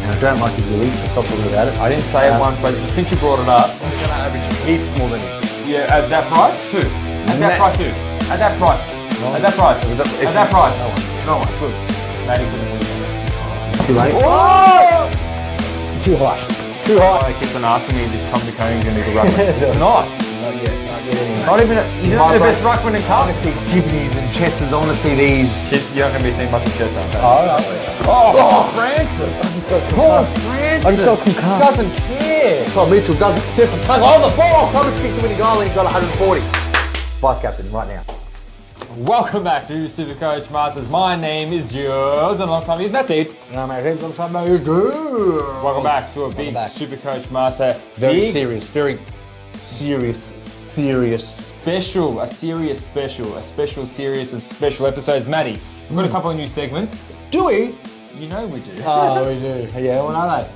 And I don't like his release, so stop talking about it. I didn't say it once, but since you brought it up, I'm going to average heaps more than you. Yeah, at that price? Who? At that price, who? At that price. No. At that price. At that price. No one. Good. Matty put it in. Too late. Oh! Too high. They keep on asking me if Tom McCone's going to be ruckman. It's not. Not yet. Anyway. Not even. He's not the best ruckman in I cup. want to see Gibneys and Chesters. I want to see these. You're not going to be seeing much of Chester. Oh, Francis. I just got concussed. I just got concussed. Doesn't care. Tom Mitchell doesn't just tug on the ball. Thomas kicks the winning goal and he got 140. Vice captain right now. Welcome back to SuperCoach Masters. My name is Jordys and alongside me is Mattys. Welcome back to a big SuperCoach Master. Very serious Special, a special series of special episodes. Matty, we've got a couple of new segments. Do we? You know we do. Oh, we do. Yeah, what are they?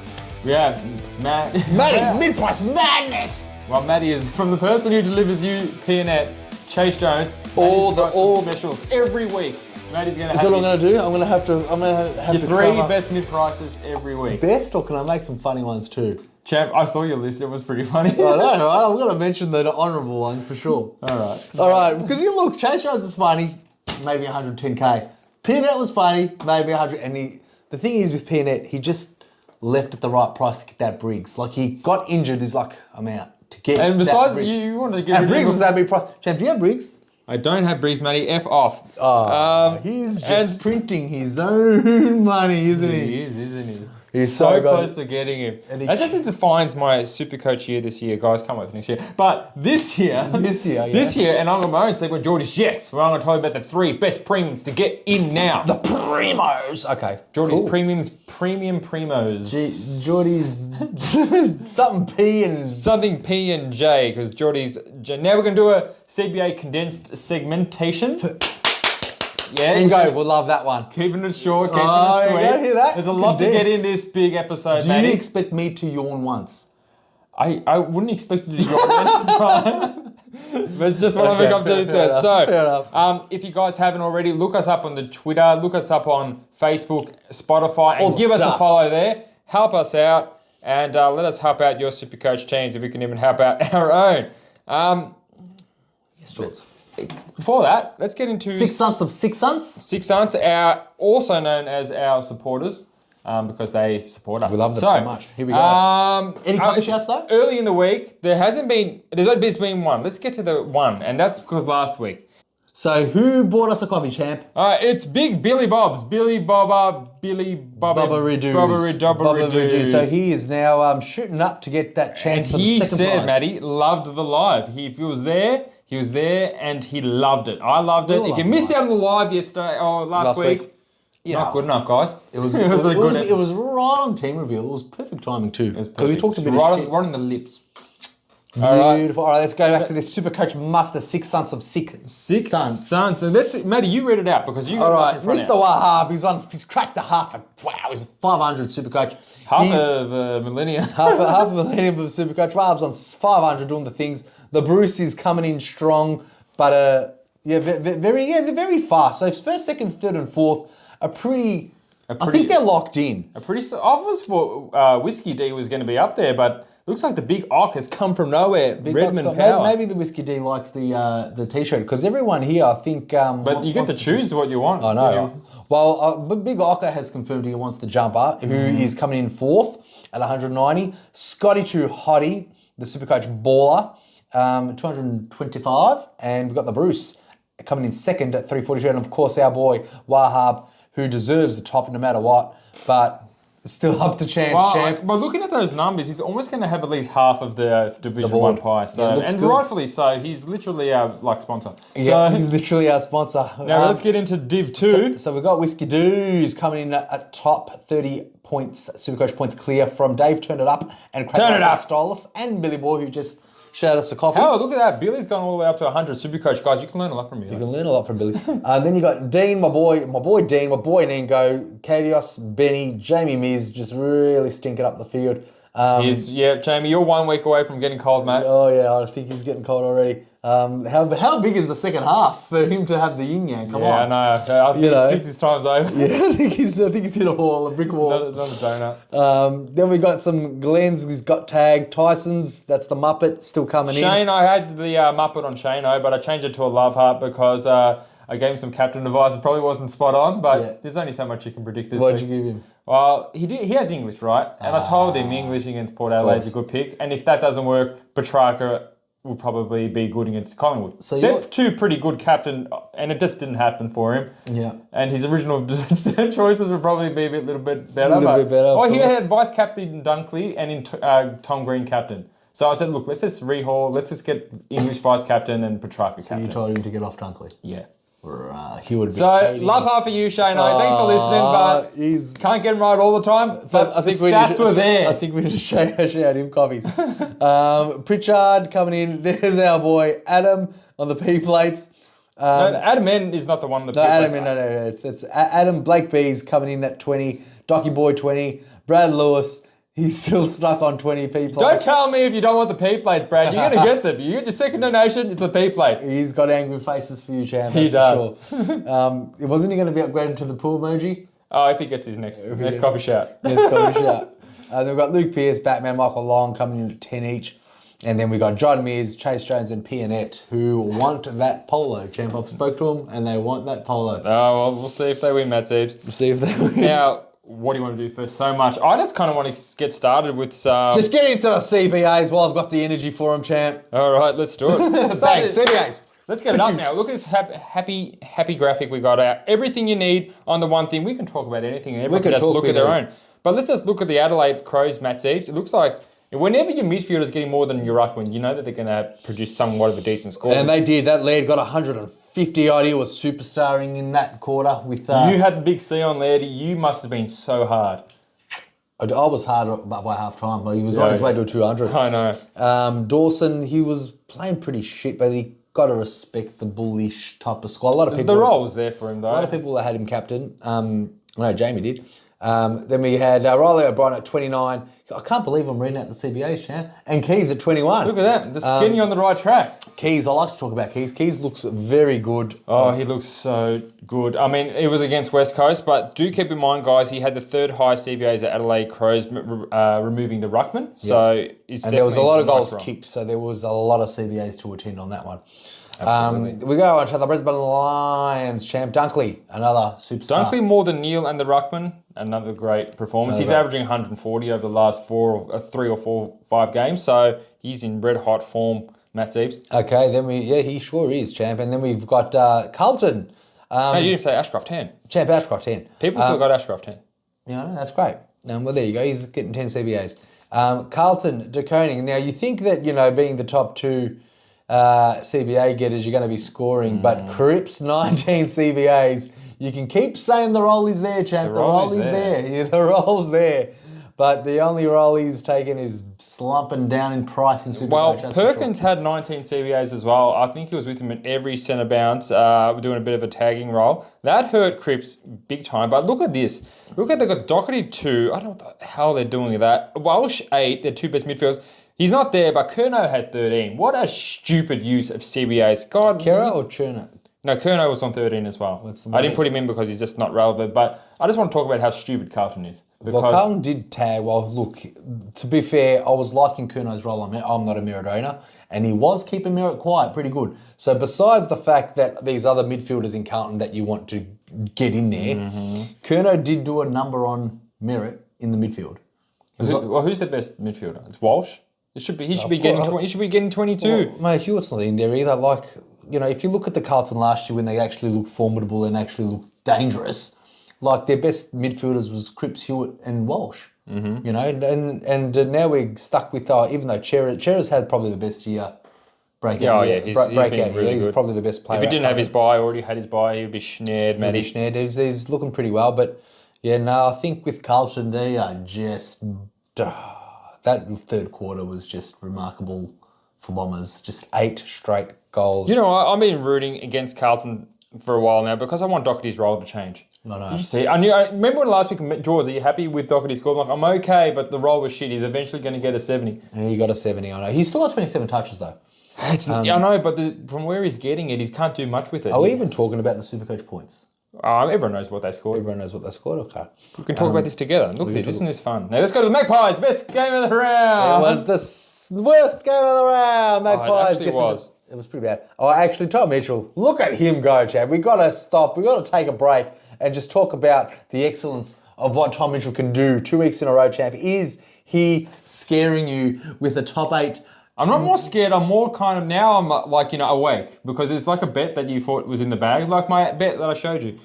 We have Matty's mid-price madness. Well, Matty is from the person who delivers you Peanut, Chase Jones. All specials every week. Matty's going to have. Is that what I'm going to do? I'm going to have your to three best mid prices every week. Best, or can I make some funny ones too? Champ, I saw your list. It was pretty funny. I know, right? I'm going to mention the honourable ones for sure. All right. Because you look, Chase Jones is funny, maybe 110k. Peanut was funny, maybe 100. And the thing is with Peanut, he just left at the right price to get that Briggs. Like he got injured. He's like, I'm out to get. And besides, that you wanted to get. And Briggs was that big price. Champ, do you have Briggs? I don't have Briggs, Matty. F off. He's just printing his own money, isn't he? He is, isn't he? He's so close to getting him. That just defines my SuperCoach year this year. Guys, can't wait for next year. But this year, and I've got my own segment, Jordys Jets, where I'm going to tell you about the three best premiums to get in now. The Premos. Okay. Jordys premium Premos. Jordys, something P and J, because Jordys. Now we're going to do a CBA condensed segmentation. Yeah, Bingo, we'll love that one. Keeping it short, keeping it sweet. You hear that? There's a lot to get in this big episode, Do you expect me to yawn once? I wouldn't expect you to yawn any time. But it's just what I've come to say. So, if you guys haven't already, look us up on the Twitter, look us up on Facebook, Spotify, and give us a follow there. Help us out, and let us help out your SuperCoach teams if we can even help out our own. Yes, George. Before that, let's get into Six Sunts of Six Sunts. Six Sunts, also known as our supporters, because they support us. We love them so much. Here we go. Any coffee shouts though? Early in the week, there's only been one. Let's get to the one, and that's because last week. So who bought us a coffee, champ? It's Big Billy Bob's. Billy Bobba Reduce. So he is now shooting up to get that chance for the second prize. He said, Matty, loved the live. He was there. He was there and he loved it. I loved it. If you missed out on the live yesterday or last week, it's not good enough, guys. It was right on team reveal. It was perfect timing too. Because we talked a bit right on the lips. Beautiful. All right, let's go back to this SuperCoach Master, Six Sunts of Cick. Six Sunts. And Matty, you read it out because you got it Mr. Wahab, he's cracked the half. Wow, he's a 500 SuperCoach. Half of a millennium. half a millennium of SuperCoach. Wahab's on 500 doing the things. The Bruce is coming in strong, but they're very fast. So first, second, third, and fourth are pretty. I think they're locked in. I was for Whiskey D was going to be up there, but looks like the big Ock has come from nowhere. Redmond Power. Maybe the Whiskey D likes the T-shirt because everyone here, I think. But you get to choose what you want. I know. Well, Big Ocker has confirmed he wants the jumper, who is coming in fourth at 190. Scotty Too Hottie, the SuperCoach baller. 225, and we've got the Bruce coming in second at 342, and of course our boy Wahab, who deserves the top no matter what, but still up to chance, champ. But looking at those numbers, he's almost going to have at least half of the Division 1 pie, rightfully so. He's literally our sponsor. Yeah, he's literally our sponsor. Now let's get into Div 2. So we've got Whiskey Doos coming in at top 30 points, SuperCoach points clear from Dave Turn It Up and Stylus and Billy Boy, who just shout us a coffee. Oh, look at that. Billy's gone all the way up to 100. SuperCoach, guys, you can learn a lot from Billy. You can learn a lot from Billy. Then you got Dean, my boy Dean, my boy Ningo, Kadios, Benny, Jamie Miz, just really stinking up the field. Jamie, you're 1 week away from getting cold, mate. Oh, yeah, I think he's getting cold already. How big is the second half for him to have the yin yang? Come on. Yeah, I know. I think his time's over. Yeah, I think he's hit a brick wall. Not a donut. Then we got some Glenn's. He's got tagged. Tyson's. That's the Muppet still coming in. Shane, I had the Muppet on Shane-O, but I changed it to a love heart because I gave him some captain advice. It probably wasn't spot on, but there's only so much you can predict this week. What'd you give him? Well, he has English, right? And I told him English against Port Adelaide's a good pick. And if that doesn't work, Petrarca will probably be good against Collingwood. So they're two pretty good captain, and it just didn't happen for him. Yeah. And his original choices would probably be a little bit better. He had vice captain Dunkley and in Tom Green captain. So I said, look, let's just rehaul. Let's just get English vice captain and Petrarca captain. So you told him to get off Dunkley? Yeah. He would be love heart for you, Shane. Thanks for listening, but can't get him right all the time. But I think the stats were there. I think we need to shout him copies. Pritchard coming in. There's our boy Adam on the P plates. No, Adam N is not the one. No. It's Adam Blake B's coming in at 20. Docky Boy 20. Brad Lewis. He's still stuck on 20 P plates. Don't tell me if you don't want the P plates, Brad. You're going to get them. You get your second donation, it's the P plates. He's got angry faces for you, champ. He does. For sure. Wasn't he going to be upgraded to the pool emoji? Oh, if he gets his next coffee shout. Next coffee shout. Then we've got Luke Pearce, Batman, Michael Long coming in at 10 each. And then we got John Mears, Chase Jones, and Pianette, who want that polo. Champ, I've spoke to them, and they want that polo. Oh, well, we'll see if they win, Mattys. We'll see if they win. Now, what do you want to do first? So much. I just kind of want to get started with some... Just get into the CBAs while I've got the energy for them, champ. All right, let's do it. Bang, CBAs. Let's get it up now. Look at this happy graphic we got out. Everything you need on the one thing. We can talk about anything. Everyone can just look at their own. But let's just look at the Adelaide Crows, Mattys. It looks like whenever your midfielder's getting more than your ruckman, you know that they're going to produce somewhat of a decent score. And they did. That lead got 150 odd. He was superstarring in that quarter with... You had the big C on Lairdy. You must have been so hard. I was hard by half time. He was on his way to a 200. I know. Dawson, he was playing pretty shit, but he got to respect the bullish type of squad. A lot of people... The role was there for him, though. A lot of people that had him captain. No, Jamie did. Then we had Riley O'Brien at 29. I can't believe I'm reading out the CBAs, champ. And Keys at 21. Look at that. Just getting you on the right track. Keys, I like to talk about Keys. Keys looks very good. Oh, he looks so good. I mean, it was against West Coast, but do keep in mind, guys, he had the third highest CBAs at Adelaide Crows, removing the ruckman. So it's and there was a lot of goals kicked, so there was a lot of CBAs to attend on that one. Absolutely. We go on to the Brisbane Lions, champ. Dunkley, another superstar. Dunkley more than Neil and the ruckman, another great performance. He's averaging 140 over the last 3 or 4, 5 games, so he's in red hot form, Mattys. Okay, then he sure is, champ. And then we've got Carlton. No, you didn't say Ashcroft 10. Champ, Ashcroft 10. People still got Ashcroft 10. Yeah, no, that's great. Well, there you go. He's getting 10 CBAs. Carlton, De Koning. Now, you think that, being the top two CBA getters, you're going to be scoring, but Cripps, 19 CBAs. You can keep saying the roll is there, champ. The roll is there. Yeah, the roll's there. But the only role he's taken is slumping down in price in SuperCoach. Well, Perkins had 19 CBAs as well. I think he was with him in every centre bounce, doing a bit of a tagging role. That hurt Cripps big time. But look at this. Look at, they've got Doherty 2. I don't know what the hell they're doing with that. Welsh 8, their two best midfielders. He's not there, but Curnow had 13. What a stupid use of CBAs. God. Kera or Cherno? No, Curnow was on 13 as well. I didn't put him in because he's just not relevant, but I just want to talk about how stupid Carlton is. Well, Carlton did tag. Well, look, to be fair, I was liking Curnow's role. I'm not a Merritt owner, and he was keeping Merritt quiet pretty good. So besides the fact that these other midfielders in Carlton that you want to get in there, Curnow did do a number on Merritt in the midfield. Who's the best midfielder? It's Walsh. He should be getting 22. Well, mate, Hewitt's not in there either. Like, if you look at the Carlton last year when they actually looked formidable and actually looked dangerous, like their best midfielders was Cripps, Hewitt, and Walsh. And now we're stuck with even though Cherra's had probably the best year. Breakout. He's been really good. He's probably the best player. If he didn't have his bye, already had his bye, he'd be snared, Matty. He's looking pretty well, but I think with Carlton they are just. That third quarter was just remarkable for Bombers. Just 8 straight goals. I've been rooting against Carlton for a while now because I want Doherty's role to change. I know. Did you see? I remember when last week I met George, are you happy with Doherty's score? I'm like, I'm okay, but the role was shit. He's eventually going to get a 70. And he got a 70 on it. He's still got 27 touches though. I know, but from where he's getting it, he can't do much with it. Are we even talking about the SuperCoach points? Everyone knows what they scored. Everyone knows what they scored. Okay. We can talk about this together. Look at this. Isn't this fun? Now let's go to the Magpies. Best game of the round. It was the worst game of the round. Magpies. It was. It was pretty bad. Oh, actually, Tom Mitchell, look at him go, Chad. We got to stop. We got to take a break and just talk about the excellence of what Tom Mitchell can do 2 weeks in a row, champ. Is he scaring you with a top 8? I'm not more scared. I'm more kind of now. I'm like awake because it's like a bet that you thought was in the bag, like my bet that I showed you.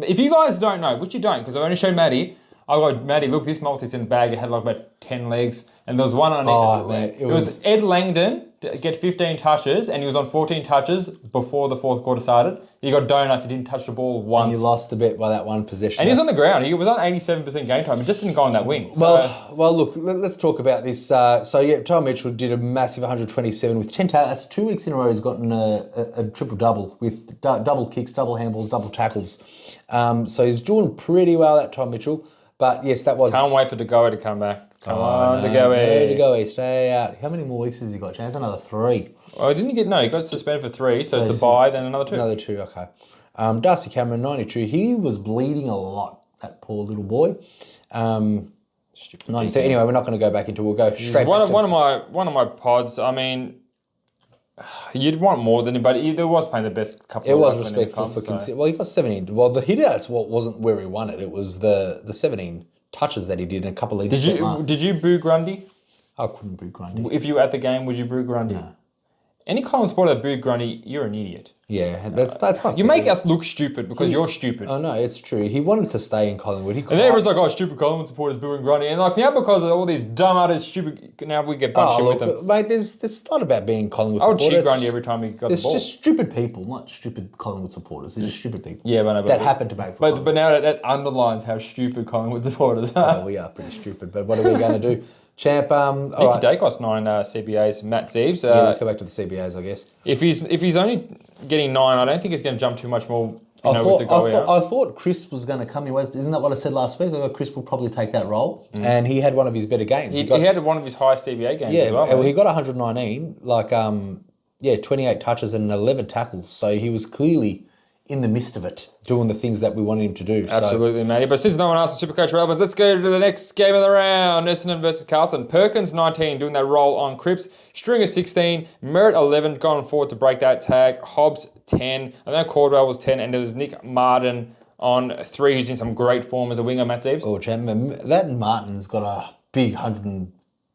If you guys don't know, which you don't, because I only showed Matty. I go, Matty, look, this multi's in the bag. It had like about 10 legs, and there was one on it. Oh man, it was Ed Langdon to get 15 touches, and he was on 14 touches before the fourth quarter started. He got donuts. He didn't touch the ball once. And you lost the bet by that one possession. And he was on the ground. He was on 87% game time. It just didn't go on that wing. So, well, look, let's talk about this. Tom Mitchell did a massive 127 with 10 tackles. That's 2 weeks in a row he's gotten a triple-double with double kicks, double handballs, double tackles. So he's doing pretty well, that Tom Mitchell. But yes, that was... Can't wait for DeGoey to come back. Come on, DeGoey. No, DeGoey, stay out. How many more weeks has he got? Chance another 3. Oh, didn't he get... No, he got suspended for 3, so it's a bye, then another 2. Another 2, okay. Darcy Cameron, 92. He was bleeding a lot, that poor little boy. 93. Anyway, we're not going to go back into... We'll go straight one of my pods, I mean... You'd want more than him, but he was playing the best couple of It was respectful for... Well, he got 17. Well, the hit-outs wasn't where he won it. It was the 17 touches that he did in a couple of... Did you boo Grundy? I couldn't boo Grundy. If you were at the game, would you boo Grundy? No. Any Collins supporter that booed Grundy, you're an idiot. Yeah, that's not You fair. make us look stupid because you're stupid. Oh, no, it's true. He wanted to stay in Collingwood. And everyone's like, oh, stupid Collingwood supporters booing Grundy. And like, now because of all these dumb, utter, stupid... Now we get bunched with them. Mate, it's not about being Collingwood I would supporters. cheer Grundy every time he got the ball. It's just stupid people, not stupid Collingwood supporters. They're just stupid people. Yeah, that happen to make for But now that underlines how stupid Collingwood supporters are. Oh, we are pretty stupid, but what are we going to do? Champ, Nicky Dacos, 9 CBAs. Matt Steeves. Let's go back to the CBAs, I guess. If he's only getting 9, I don't think he's going to jump too much more. I thought Chris was going to come in. Isn't that what I said last week? I thought Chris will probably take that role, and he had one of his better games. He had one of his highest CBA games as well. He got 119, 28 touches and 11 tackles. So he was clearly in the midst of it, doing the things that we wanted him to do. Absolutely, matey. But since no one asked the Supercoach relevance, let's go to the next game of the round. Essendon versus Carlton. Perkins, 19, doing that roll on Cripps. Stringer, 16. Merritt, 11, going forward to break that tag. Hobbs, 10. I know Cordwell was 10, and there was Nick Martin on 3, who's in some great form as a winger, Matt Zeebs. Oh, champ, that Martin's got a big 100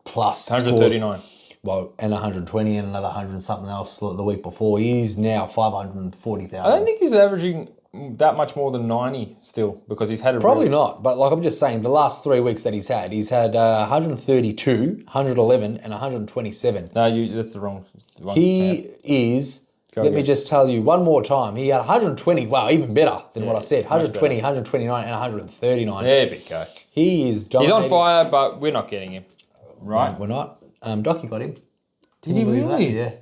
plus 139. Scores. Well, and 120 and another 100 something else the week before. He's now 540,000. I don't think he's averaging that much more than 90 still, because he's had a... Probably not, but I'm just saying, the last 3 weeks that he's had 132, 111 and 127. No, that's the wrong one. He is... Let me just tell you one more time. He had 120. Wow, even better than what I said. 120, 129 and 139. There we go. He is dominating. He's on fire, but we're not getting him. Right? No, we're not. Docky got him. Did he really? Yeah.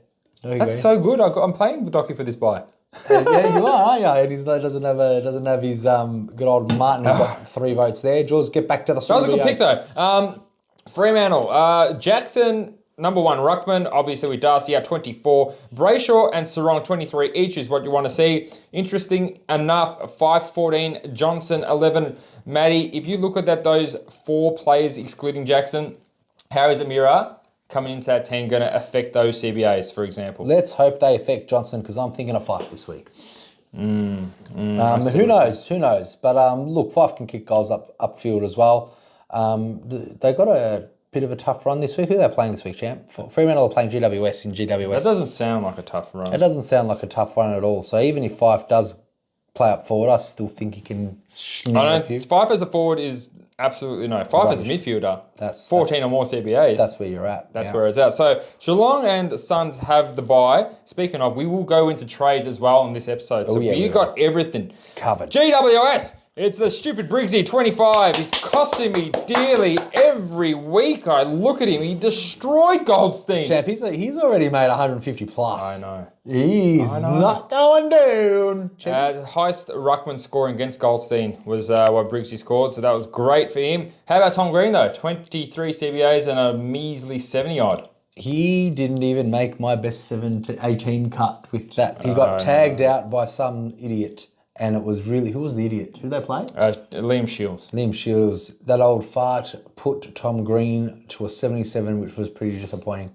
That's so good. I'm playing with Docky for this buy. Yeah, you are, aren't you? And he doesn't have his good old Martin who got 3 votes there. George, get back to the... That was a good pick though. Fremantle. Jackson, number 1. Ruckman, obviously with Darcy at 24. Brayshaw and Sarong 23 each is what you want to see. Interesting enough, 5-14. Johnson, 11. Matty, if you look at those 4 players excluding Jackson, how is Amira coming into that team going to affect those CBAs, for example? Let's hope they affect Johnson, because I'm thinking of Fife this week. Who knows? But look, Fife can kick goals upfield as well. They got a bit of a tough run this week. Who are they playing this week, champ? Fremantle are playing GWS in GWS. That doesn't sound like a tough run. It doesn't sound like a tough run at all. So even if Fife does play up forward, I still think he can snip a few. Fife as a forward is... Absolutely no. Fife as a midfielder, that's 14 or more CBAs. That's where you're at. That's where it's at. So Geelong and Suns have the bye. Speaking of, we will go into trades as well in this episode. So we got everything covered. GWS. It's the stupid Briggsy, 25. He's costing me dearly every week. I look at him. He destroyed Goldstein. Champ, he's already made 150 plus. I know. He's not going down. Highest ruckman scoring against Goldstein was what Briggsy scored, so that was great for him. How about Tom Green, though? 23 CBAs and a measly 70-odd. He didn't even make my best 7 to 18 cut with that. He got tagged out by some idiot. And it was really, who was the idiot? Who did they play? Liam Shields. Liam Shields. That old fart put Tom Green to a 77, which was pretty disappointing.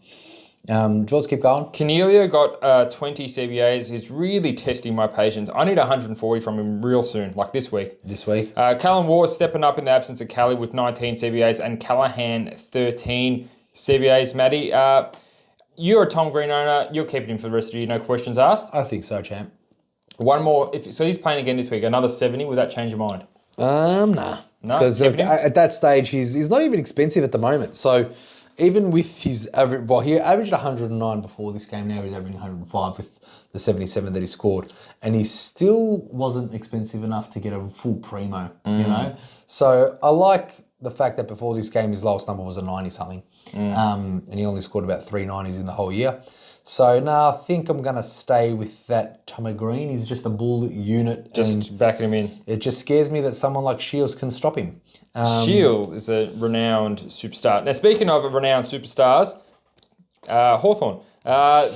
George, keep going. Cornelio got 20 CBAs. He's really testing my patience. I need 140 from him real soon, like this week. This week. Callum Ward stepping up in the absence of Callie with 19 CBAs and Callahan 13 CBAs. Matty, you're a Tom Green owner. You're keeping him for the rest of the year, no questions asked. I think so, champ. One more. So he's playing again this week. Another 70. Would that change your mind? Nah. No? Because at that stage, he's not even expensive at the moment. So even with his average, well, he averaged 109 before this game. Now he's averaging 105 with the 77 that he scored. And he still wasn't expensive enough to get a full primo, you know? So I like the fact that before this game, his lowest number was a 90-something. And he only scored about 3 90s in the whole year. So now I think I'm going to stay with that Tommy Green. He's just a bull unit. Just backing him in. It just scares me that someone like Shields can stop him. Shields is a renowned superstar. Now, speaking of renowned superstars, Hawthorn.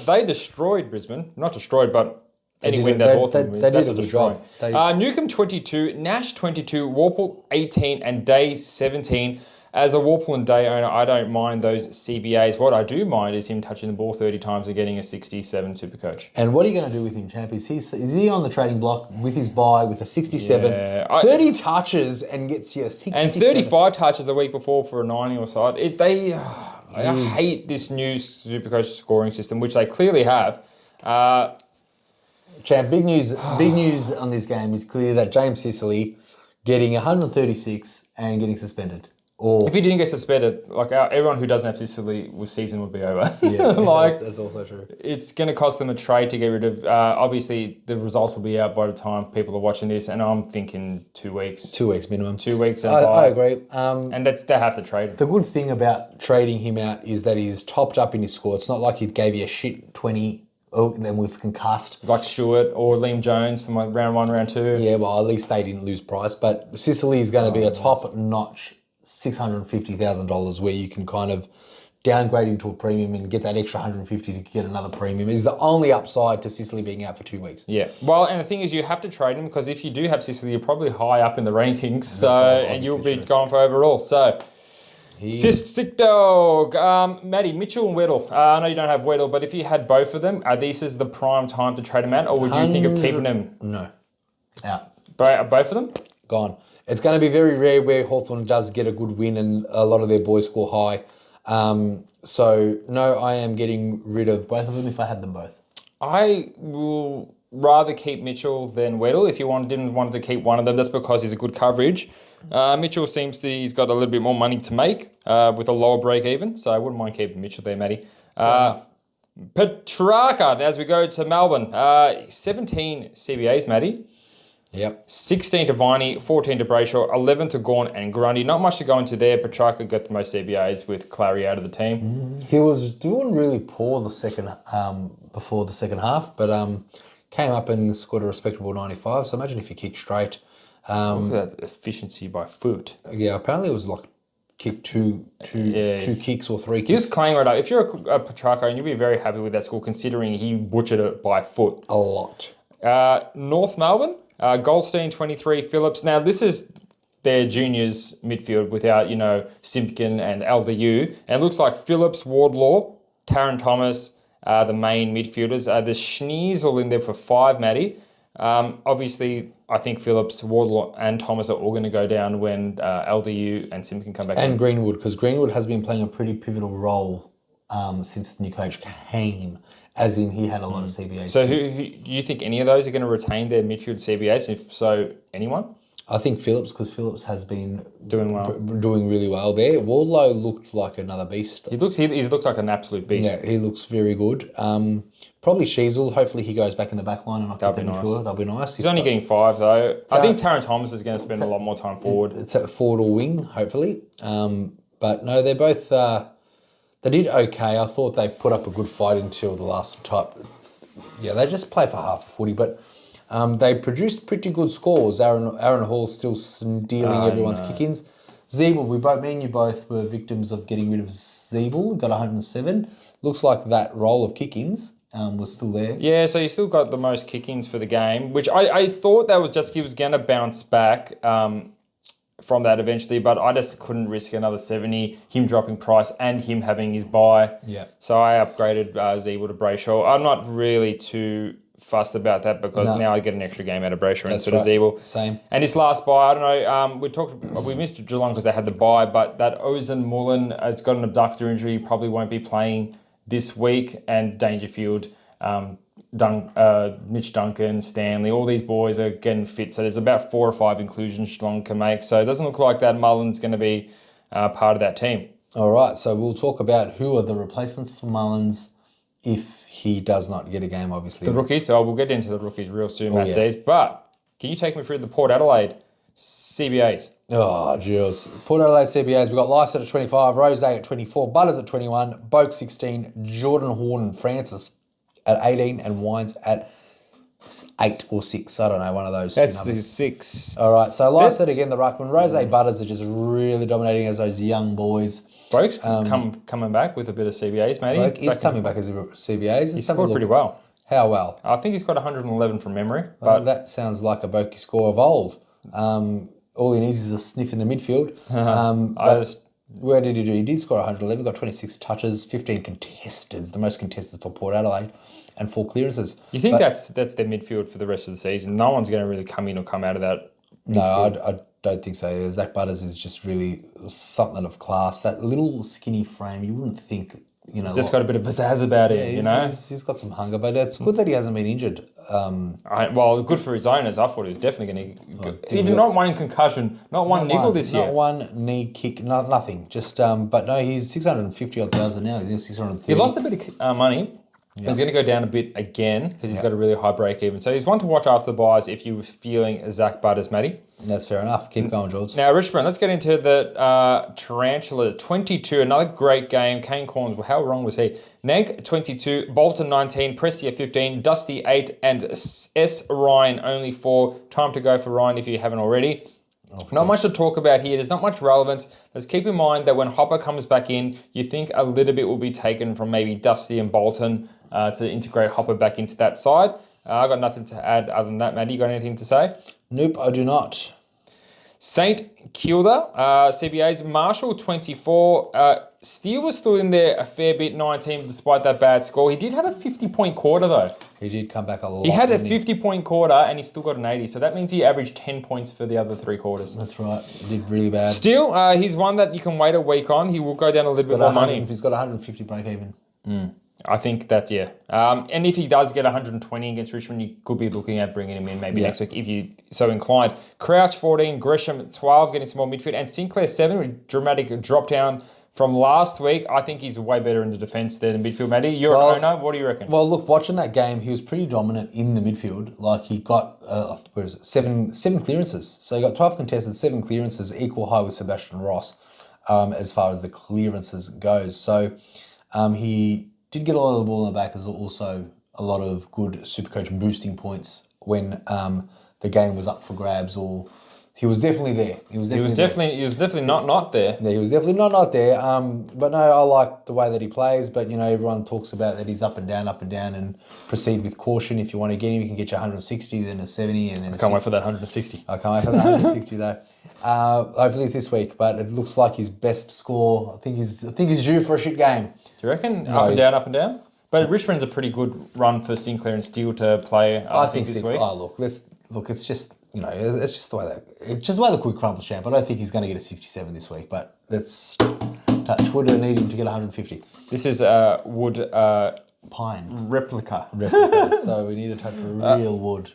They destroyed Brisbane. Not destroyed, but any win that Hawthorn they did a good job. Newcombe 22, Nash 22, Warple 18, and Day 17. As a Warple and Day owner, I don't mind those CBAs. What I do mind is him touching the ball 30 times and getting a 67 Supercoach. And what are you going to do with him, champ? Is he on the trading block with his buy with a 67, 30 touches and gets you a 67? And 35 touches the week before for a 90 or so. I hate this new Supercoach scoring system, which they clearly have. Champ, big news on this game is clear that James Sicily getting 136 and getting suspended. Or if he didn't get suspended, like everyone who doesn't have Sicily, season would be over. Yeah, like that's also true. It's going to cost them a trade to get rid of. Obviously, the results will be out by the time people are watching this, and I'm thinking 2 weeks. 2 weeks minimum. 2 weeks. And I agree. And they have to trade him. The good thing about trading him out is that he's topped up in his score. It's not like he gave you a shit 20. Oh, and then was concussed. Like Stewart or Liam Jones from like round 1, round 2. Yeah, well, at least they didn't lose price. But Sicily is going to be a top-notch $650,000 where you can kind of downgrade him to a premium and get that extra 150 to get another premium. Is the only upside to Sicily being out for 2 weeks. Yeah. Well, and the thing is you have to trade him because if you do have Sicily, you're probably high up in the rankings. And you'll be going for overall. So Sick dog. Matty, Mitchell and Weddle. I know you don't have Weddle, but if you had both of them, are these is the prime time to trade them out, or would you think of keeping them? No. Out. Both of them? Gone. It's going to be very rare where Hawthorn does get a good win and a lot of their boys score high. So, no, I am getting rid of both of them if I had them both. I will rather keep Mitchell than Weddle. If you didn't want to keep one of them, that's because he's a good coverage. Mitchell he's got a little bit more money to make with a lower break even, so I wouldn't mind keeping Mitchell there, Matty. Petrarca, as we go to Melbourne, 17 CBAs, Matty. Yep. 16 to Viney, 14 to Brayshaw, 11 to Gawn and Grundy. Not much to go into there. Petrarca got the most CBAs with Clary out of the team. He was doing really poor before the second half, but came up and scored a respectable 95. So imagine if he kicked straight. Look at that efficiency by foot. Yeah, apparently it was like kicked two kicks or 3 kicks. He was clanging right up. If you're a Petrarca, and you'll be very happy with that score considering he butchered it by foot. A lot. North Melbourne. Goldstein, 23, Phillips. Now, this is their juniors midfield without, Simpkin and LDU. And it looks like Phillips, Wardlaw, Taron Thomas, the main midfielders. There's Schneasel in there for 5, Matty. Obviously, I think Phillips, Wardlaw and Thomas are all going to go down when LDU and Simpkin come back. And Greenwood, because Greenwood has been playing a pretty pivotal role since the new coach came. As in, he had a lot of CBAs. So, who do you think any of those are going to retain their midfield CBAs? If so, anyone? I think Phillips, because Phillips has been doing well, doing really well there. Wardlow looked like another beast. He's looked like an absolute beast. Yeah, he looks very good. Probably Sheasel. Hopefully, he goes back in the back line and I'll That'll be nice. That'll be nice. He's only getting 5 though. I think Taron Thomas is going to spend a lot more time forward. It's at forward or wing, hopefully. But no, they're both. They did okay. I thought they put up a good fight until the last type. Yeah, they just play for half a footy, but they produced pretty good scores. Aaron Hall still stealing everyone's kick-ins. Zeeble, me and you both were victims of getting rid of Zeeble, got 107. Looks like that roll of kick-ins was still there. Yeah, so you still got the most kick-ins for the game, which I thought that was just he was going to bounce back from that eventually, but I just couldn't risk another 70, him dropping price and him having his buy. Yeah. So I upgraded Zeeble to Brayshaw. I'm not really too fussed about that because now I get an extra game out of Brayshaw instead of Zeeble. Same. And his last buy, I don't know, we missed Geelong because they had the buy, but that Ozen Mullen has got an abductor injury, probably won't be playing this week, and Dangerfield, Mitch Duncan, Stanley, all these boys are getting fit. So there's about 4 or 5 inclusions Geelong can make. So it doesn't look like that Mullen's going to be part of that team. All right, so we'll talk about who are the replacements for Mullins if he does not get a game, obviously. The rookies, so we'll get into the rookies real soon, Mattys. But can you take me through the Port Adelaide CBAs? Oh, Jules. Port Adelaide CBAs, we've got Lycett at 25, Rose at 24, Butters at 21, Boak 16, Jordan Horn and Francis at 18, and Wines at 8 or 6. I don't know, one of those. That's the 6. All right, so Lycett again, the ruckman. Rose Butters are just really dominating as those young boys. Boak's coming back with a bit of CBAs, matey. Boak is coming back as a CBAs. He scored pretty well. How well? I think he's got 111 from memory. Well, that sounds like a Boakey score of old. All he needs is a sniff in the midfield. Where did he do? He did score 111, got 26 touches, 15 contested, the most contested for Port Adelaide, and 4 clearances. You think that's their midfield for the rest of the season? No one's going to really come in or come out of that midfield. No, I don't think so. Zach Butters is just really something of class. That little skinny frame, you wouldn't think, He's just got a bit of pizzazz about him, He's got some hunger, but it's good that he hasn't been injured. Well, good for his owners. I thought he was definitely going to... He did not one concussion, not one niggle this year. Not one knee kick, nothing. Just, but no, he's 650,000 now. He's 630. He lost a bit of money. Yeah. He's going to go down a bit again because he's got a really high break even. So he's one to watch after the buys if you were feeling Zach Butters, Matty. That's fair enough. Keep going, George. Now, Richmond, let's get into the Tarantulas. 22, another great game. Kane Corns, how wrong was he? Neg, 22, Bolton, 19, Prestia, 15, Dusty, 8, and S. Ryan, only 4. Time to go for Ryan if you haven't already. Not much to talk about here. There's not much relevance. Let's keep in mind that when Hopper comes back in, you think a little bit will be taken from maybe Dusty and Bolton to integrate Hopper back into that side. I've got nothing to add other than that. Maddie, you got anything to say? Nope, I do not. St Kilda, CBAs, Marshall 24. Steele was still in there a fair bit, 19, despite that bad score. He did have a 50-point quarter, though. He did come back a lot. He had a 50-point quarter, and he still got an 80. So that means he averaged 10 points for the other 3 quarters. That's right. He did really bad. Still, he's one that you can wait a week on. He will go down a little bit more money. He's got 150 break even. I think that's, and if he does get 120 against Richmond, you could be looking at bringing him in maybe next week if you so inclined. Crouch 14, Gresham 12, getting some more midfield, and Sinclair 7 with dramatic drop down from last week. I think he's way better in the defence there than midfield, Matty. You're an owner. What do you reckon? Well, look, watching that game, he was pretty dominant in the midfield. Like, he got, 7 clearances. So he got 12 contested, 7 clearances, equal high with Sebastian Ross as far as the clearances goes. So he did get a lot of the ball in the back, as also a lot of good SuperCoach boosting points when the game was up for grabs, or he was definitely there. He was definitely not there. Yeah, he was definitely not there. But no, I like the way that he plays. But everyone talks about that he's up and down, and proceed with caution. If you want to get him, you can get you 160, then a 70, and then I can't wait for that 160. I can't wait for that 160 though. Hopefully it's this week, but it looks like his best score. I think he's due for a shit game. Do you reckon? No. Up and down? But Richmond's a pretty good run for Sinclair and Steele to play, I think this week. Oh, look, it's just, it's just the way the quick crumbles, champ. I don't think he's going to get a 67 this week, but let's touch wood and need him to get 150. This is wood pine replica. So we need to touch real wood.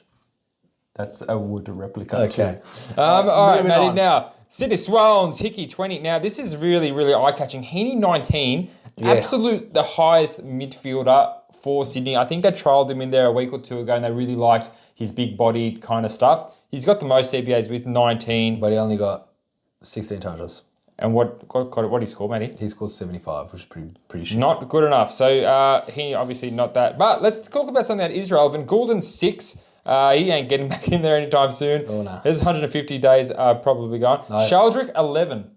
That's a wood replica. Okay. All right, Matty. Now, Sydney Swans, Hickey 20. Now, this is really, really eye-catching. Heaney 19, absolute the highest midfielder for Sydney. I think they trialled him in there a week or 2 ago, and they really liked his big-bodied kind of stuff. He's got the most CBAs with 19. But he only got 16 touches. And what did he score, Matty? He scored 75, which is pretty shit. Not good enough. So he obviously not that. But let's talk about something that is relevant. Goulden 6. He ain't getting back in there anytime soon. Oh, no. His 150 days are probably gone. No. Sheldrick, 11.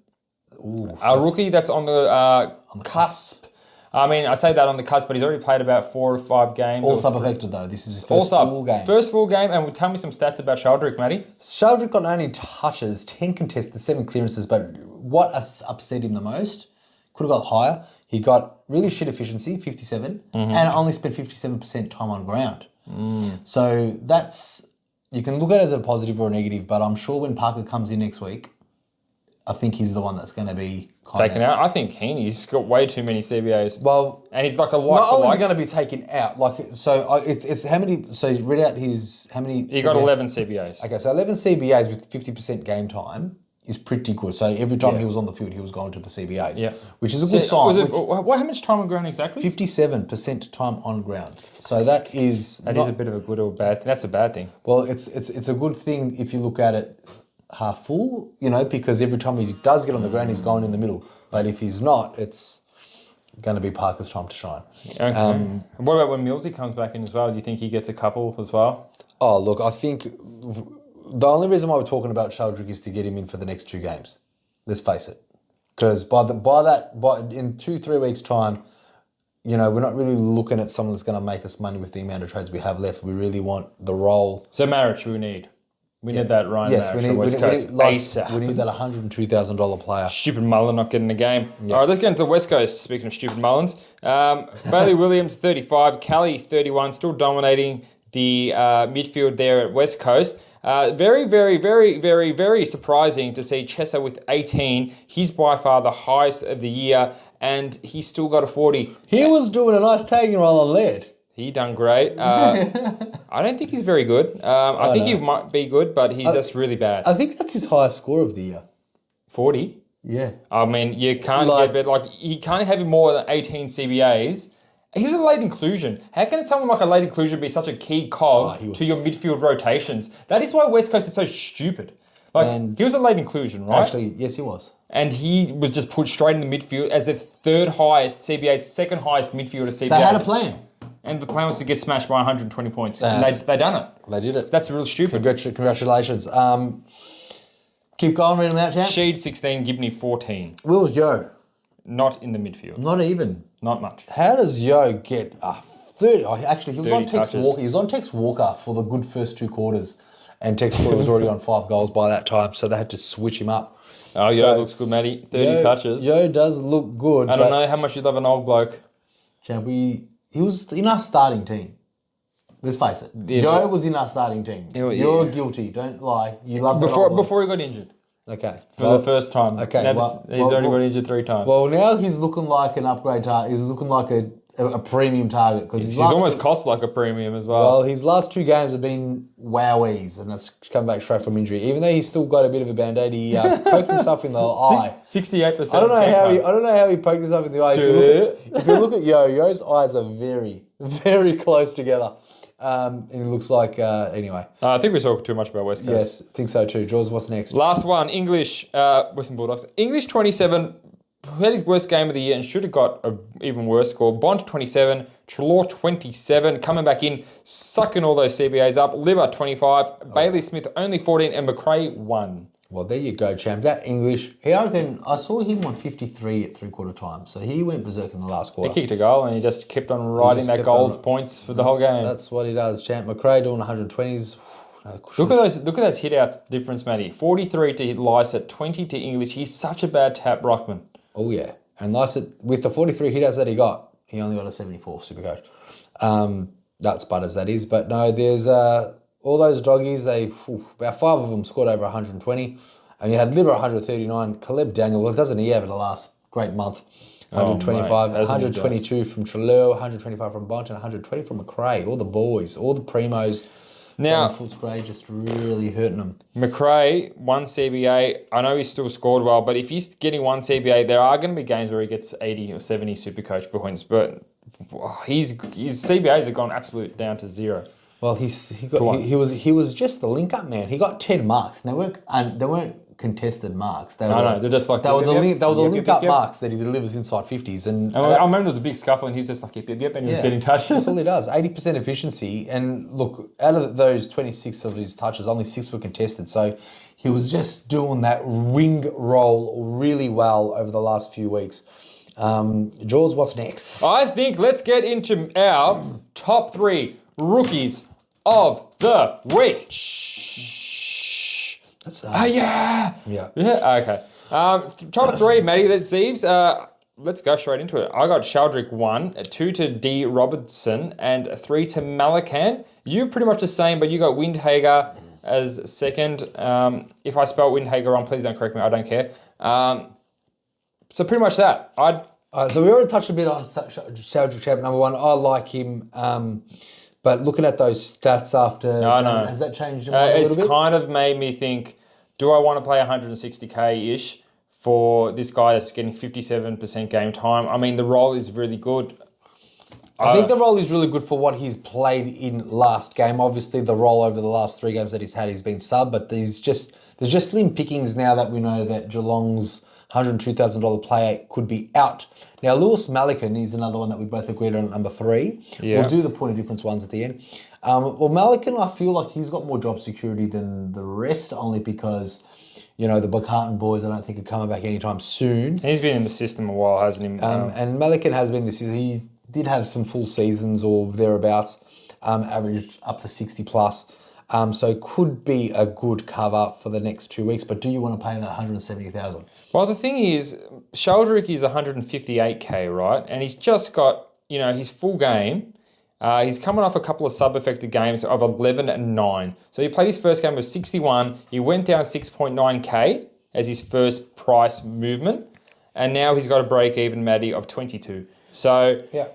A rookie that's on the cusp. I mean, I say that on the cusp, but he's already played about 4 or 5 games. All sub-affected though. This is his first full game. First full game, and tell me some stats about Sheldrick, Matty. Sheldrick got only touches, 10 contested, 7 clearances, but what upset him the most, could have got higher, he got really shit efficiency, 57, and only spent 57% time on ground. So that's, you can look at it as a positive or a negative, but I'm sure when Parker comes in next week, I think he's the one that's going to be taken out. I think Heaney's got way too many CBAs. Well, and he's like a not only is he going to be taken out, it's how many? So you read out his how many? He got 11 CBAs. Okay, so 11 CBAs with 50% game time is pretty good. So every time he was on the field, he was going to the CBAs. Yeah, which is a good sign. How much time on ground exactly? 57% time on ground. So that is a bit of a good or bad thing. That's a bad thing. Well, it's a good thing if you look at it half full, because every time he does get on the ground, he's going in the middle. But if he's not, it's going to be Parker's time to shine. Okay. And what about when Millsy comes back in as well? Do you think he gets a couple as well? Oh, look, I think the only reason why we're talking about Sheldrick is to get him in for the next 2 games. Let's face it. Because by in 2-3 weeks' time, we're not really looking at someone that's going to make us money with the amount of trades we have left. We really want the role. So marriage we need. We need that Ryan Marriage from West Coast ASAP. We need that $102,000 player. Stupid Mullen not getting the game. All right, let's get into the West Coast. Speaking of stupid Mullins. Bailey Williams, 35. Kelly, 31. Still dominating the midfield there at West Coast. Very, very, very, very, very surprising to see Chesser with 18. He's by far the highest of the year, and he's still got a 40. He was doing a nice tagging role on lead. He done great. I don't think he's very good. I think he might be good, but he's just really bad. I think that's his highest score of the year. 40? Yeah. I mean, you can't get better. You can't have more than 18 CBAs. He was a late inclusion. How can someone like a late inclusion be such a key cog to your midfield rotations? That is why West Coast is so stupid. He was a late inclusion, right? Actually, yes, he was. And he was just put straight in the midfield as the 3rd highest CBA, 2nd highest midfielder CBA. They had a plan. And the plan was to get smashed by 120 points. And they done it. They did it. So that's real stupid. Congratulations. Keep going, reading them out, champ. Sheed, 16. Gibney, 14. Where was Yo? Not in the midfield. Not even. Not much. How does Yo get 30? Oh, actually, he was on Tex touches. Walker. He was on Tex Walker for the good first 2 quarters. And Tex Walker was already on 5 goals by that time. So they had to switch him up. Oh, Yo looks good, Matty. 30 touches. Yo does look good. I don't know how much you love an old bloke. Champ, he was in our starting team. Let's face it. Yo was in our starting team. You're guilty. Don't lie. You love before he got injured. Okay. For the first time. Okay. He's already got injured 3 times. Well, now he's looking like an upgrade target. He's looking like a premium target. Because he's almost cost like a premium as well. Well, his last 2 games have been wowies, and that's come back straight from injury. Even though he's still got a bit of a band-aid, he poked himself in the eye. 68%. I don't know how he poked himself in the eye. If you look at Yo's eyes are very, very close together. And it looks like, anyway. I think we talked too much about West Coast. Yes, think so too. Jaws, what's next? Last one, English, Western Bulldogs. English 27, had his worst game of the year and should have got an even worse score. Bond 27, Trelaw 27, coming back in, sucking all those CBAs up. Libba 25, Bailey Smith only 14, and McRae 1. Well, there you go, champ. That English, I saw him on 53 at 3/4 time, so he went berserk in the last quarter. He kicked a goal and he just kept on riding that goals points for the whole game. That's what he does, champ. McRae doing 120s. Look at those hit outs difference, Matty. 43 to Lycett, 20 to English. He's such a bad tap ruckman. Oh yeah, and Lycett with the 43 hit outs that he got, he only got a 74 Supercoach. That's butters, that is. But no, there's all those doggies, about 5 of them scored over 120. And you had Libba 139, Caleb Daniel, doesn't he have in the last great month? 125, 122 from Trelaw, 125 from Bont, and 120 from McRae. All the boys, all the Premos. Now, Footscray just really hurting them. McRae, 1 CBA. I know he still scored well, but if he's getting 1 CBA, there are going to be games where he gets 80 or 70 Supercoach points. But his CBAs have gone absolute down to 0. Well, he was just the link up man. He got 10 marks. And they weren't contested marks. They No, they're just like... They were the link-up yep. marks that he delivers inside 50s. And I remember there was a big scuffle and he was just like, yep, and he was getting touched. That's all he does. 80% efficiency. And look, out of those 26 of his touches, only 6 were contested. So he was just doing that wing roll really well over the last few weeks. George, what's next? I think let's get into our top 3 rookies of the week. That's yeah. Okay. Top 3, Matty. That's Zeebs. Let's go straight into it. I got Sheldrick 1, 2 to D Robertson, and 3 to Malacan. You pretty much the same, but you got Windhager as second. If I spell Windhager wrong, please don't correct me. I don't care. So pretty much that. So we already touched a bit on Sheldrick Champ number 1. I like him. But looking at those stats after, has that changed your mind a little bit? It's kind of made me think, do I want to play 160k-ish for this guy that's getting 57% game time? I mean, the role is really good. I think the role is really good for what he's played in last game. Obviously, the role over the last 3 games that he's had, he's been sub, but there's just slim pickings now that we know that Geelong's $102,000 player could be out. Now, Lewis Malikan is another one that we both agreed on at number 3. Yeah. We'll do the point of difference ones at the end. Well, Malikan, I feel like he's got more job security than the rest, only because, the Buckarton boys, I don't think are coming back anytime soon. He's been in the system a while, hasn't he? And Malikan has been this season. He did have some full seasons or thereabouts, averaged up to 60 plus. So could be a good cover for the next 2 weeks. But do you want to pay that 170,000? Well, the thing is, Sheldrick is 158k, right? And he's just got, his full game. He's coming off a couple of sub-affected games of 11 and 9. So he played his first game of 61. He went down 6.9k as his first price movement. And now he's got a break-even, Matty, of 22. So... yeah.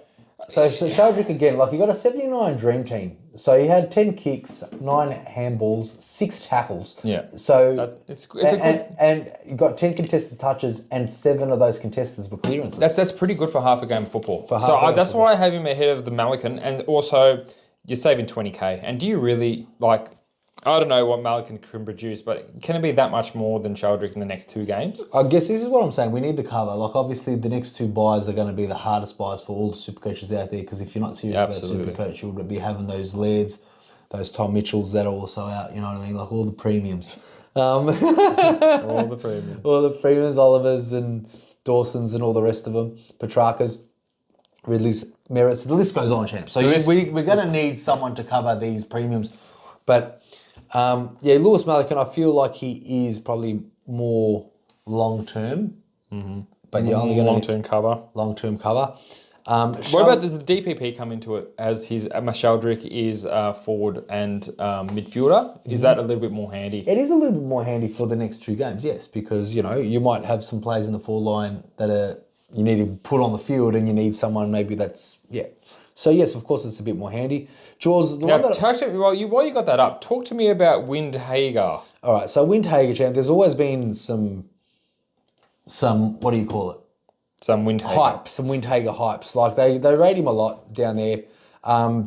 So Sheldrick again, he got a 79 dream team. So he had 10 kicks, 9 handballs, 6 tackles. Yeah. So it's a good... And you got 10 contested touches and 7 of those contested were clearances. That's pretty good for half a game of football. That's why I have him ahead of the Malikan, and also you're saving 20k. And do you really I don't know what Malikan can produce, but can it be that much more than Sheldrick in the next 2 games? I guess this is what I'm saying. We need the cover. Obviously, the next 2 buys are going to be the hardest buys for all the super coaches out there, because if you're not serious about super coach, you'll be having those Lairds, those Tom Mitchells that are also out, you know what I mean? All the premiums. All the premiums. All the premiums, Olivers and Dawsons and all the rest of them. Petrarcas, Ridley's, Merritts. The list goes on, champ. So we're going to need someone to cover these premiums. But... Lewis Malikan, I feel like he is probably more long-term. Mm-hmm. But you're only going to... Long-term cover. Long-term cover. What about, does the DPP come into it as his... Sheldrick is forward and midfielder? Is that a little bit more handy? It is a little bit more handy for the next 2 games, yes, because, you might have some players in the forward line that you need to put on the field, and you need someone maybe that's... Yeah. So, yes, of course, it's a bit more handy. Jaws, while you got that up, talk to me about Windhager. All right, so Windhager, champ, there's always been some what do you call it? Some Windhager. Hype, some Windhager hypes. They rate him a lot down there.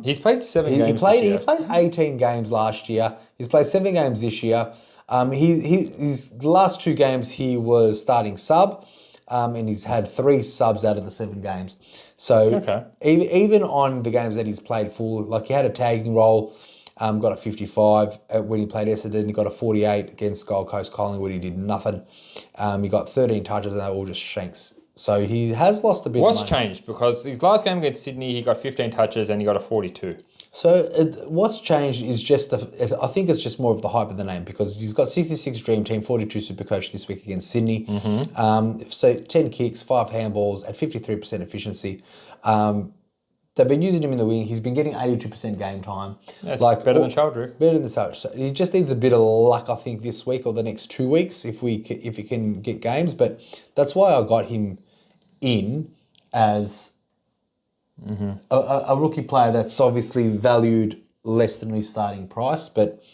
He's played 7 games this year. He played 18 games last year. He's played 7 games this year. The last 2 games he was starting sub, and he's had 3 subs out of the 7 games. So even on the games that he's played full, he had a tagging role, got a 55 when he played Essendon. He got a 48 against Gold Coast Collingwood. He did nothing. He got 13 touches, and they were all just shanks. So he has lost a bit of money. What's changed? Because his last game against Sydney, he got 15 touches and he got a 42. So what's changed is just, I think it's just more of the hype of the name, because he's got 66 Dream Team, 42 Supercoach this week against Sydney. Mm-hmm. So 10 kicks, 5 handballs at 53% efficiency. They've been using him in the wing. He's been getting 82% game time. That's better than Sheldrick. Better than Sheldrick. So he just needs a bit of luck, I think, this week or the next 2 weeks if he can get games. But that's why I got him in as a rookie player that's obviously valued less than his starting price, but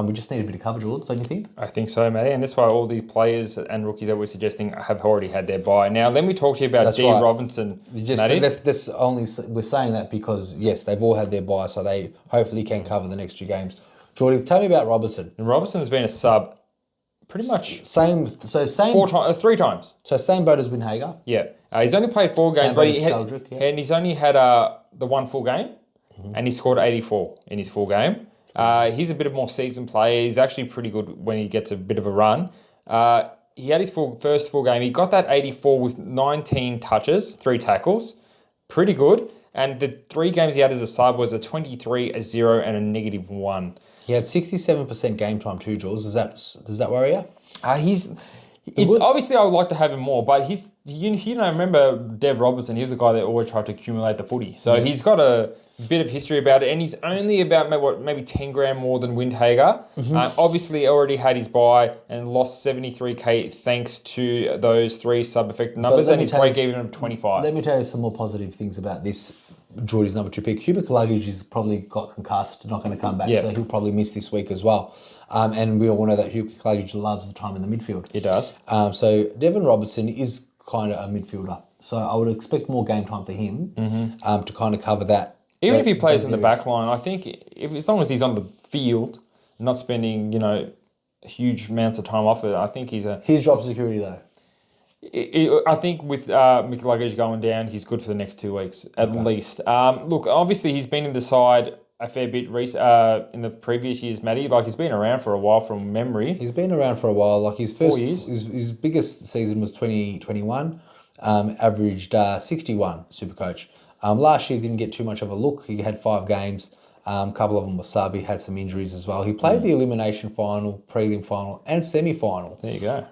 we just need a bit of coverage, don't you think? I think so, Matty, and that's why all these players and rookies that we're suggesting have already had their bye. Now, let me talk to you about D. Robinson, Matty. We're saying that because, yes, they've all had their bye, so they hopefully can cover the next 2 games. Jordy, tell me about Robinson. And Robinson's been a sub pretty much Same. three times. So same boat as Windhager. Yeah. He's only played 4 games, Same but boat as Sheldrick, yeah. and he's only had the one full game, and he scored 84 in his full game. He's a bit of more seasoned player. He's actually pretty good when he gets a bit of a run. He had his first full game. He got that 84 with 19 touches, 3 tackles. Pretty good. And the 3 games he had as a sub was a 23, a 0, and a -1. He had 67% game time too, Jules. Does that worry you? Obviously, I would like to have him more, but remember Dev Robertson, he was the guy that always tried to accumulate the footy. So he's got a bit of history about it, and he's only about maybe 10 grand more than Windhager. Obviously, already had his bye and lost 73k thanks to those 3 sub-effective numbers, and his break-even of 25. Let me tell you some more positive things about this. Jordys number 2 pick. Hubert Luggage has probably got concussed, not going to come back, so he'll probably miss this week as well. And we all know that Hubert Luggage loves the time in the midfield. He does. So Devon Robertson is kind of a midfielder, so I would expect more game time for him to kind of cover that. Even if he plays in the back line, I think as long as he's on the field, not spending huge amounts of time off it, I think he's drop security though. I think with Mick Luggage going down, he's good for the next 2 weeks at least. Look, obviously he's been in the side a fair bit in the previous years, Matty. Like he's been around for a while from memory. He's been around for a while. Like his first 4 years. His biggest season was 2021, averaged 61 Supercoach. Last year he didn't get too much of a look. He had 5 games. A couple of them were sub. He had some injuries as well. He played the elimination final, prelim final, and semi-final. There you go.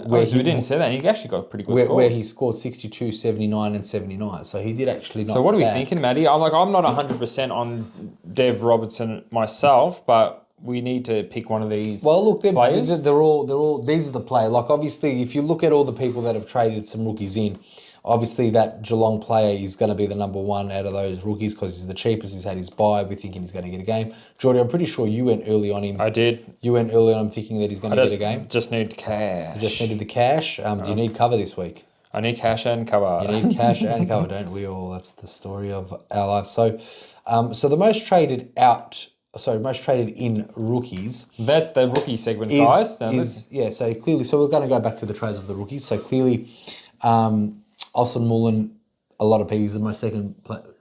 Where we didn't say that. He actually got pretty good scores. Where he scored 62, 79, and 79. So he did actually not. So what are we thinking, Matty? I'm not 100% on Dev Robertson myself, but we need to pick one of these. Well, look, players. They're all. These are the play. Like obviously, if you look at all the people that have traded some rookies in. Obviously, that Geelong player is going to be the number 1 out of those rookies because he's the cheapest. He's had his bye. We're thinking he's going to get a game. Jordy, I'm pretty sure you went early on him. I did. You went early on him thinking that he's going to get a game. Just need cash. You just needed the cash. Do you need cover this week? I need cash and cover. You need cash and cover, don't we all? That's the story of our life. So, the most traded in rookies. That's the rookie segment, guys. So clearly, we're going to go back to the trades of the rookies. So clearly, Austin Mullen, a lot of people, he's the most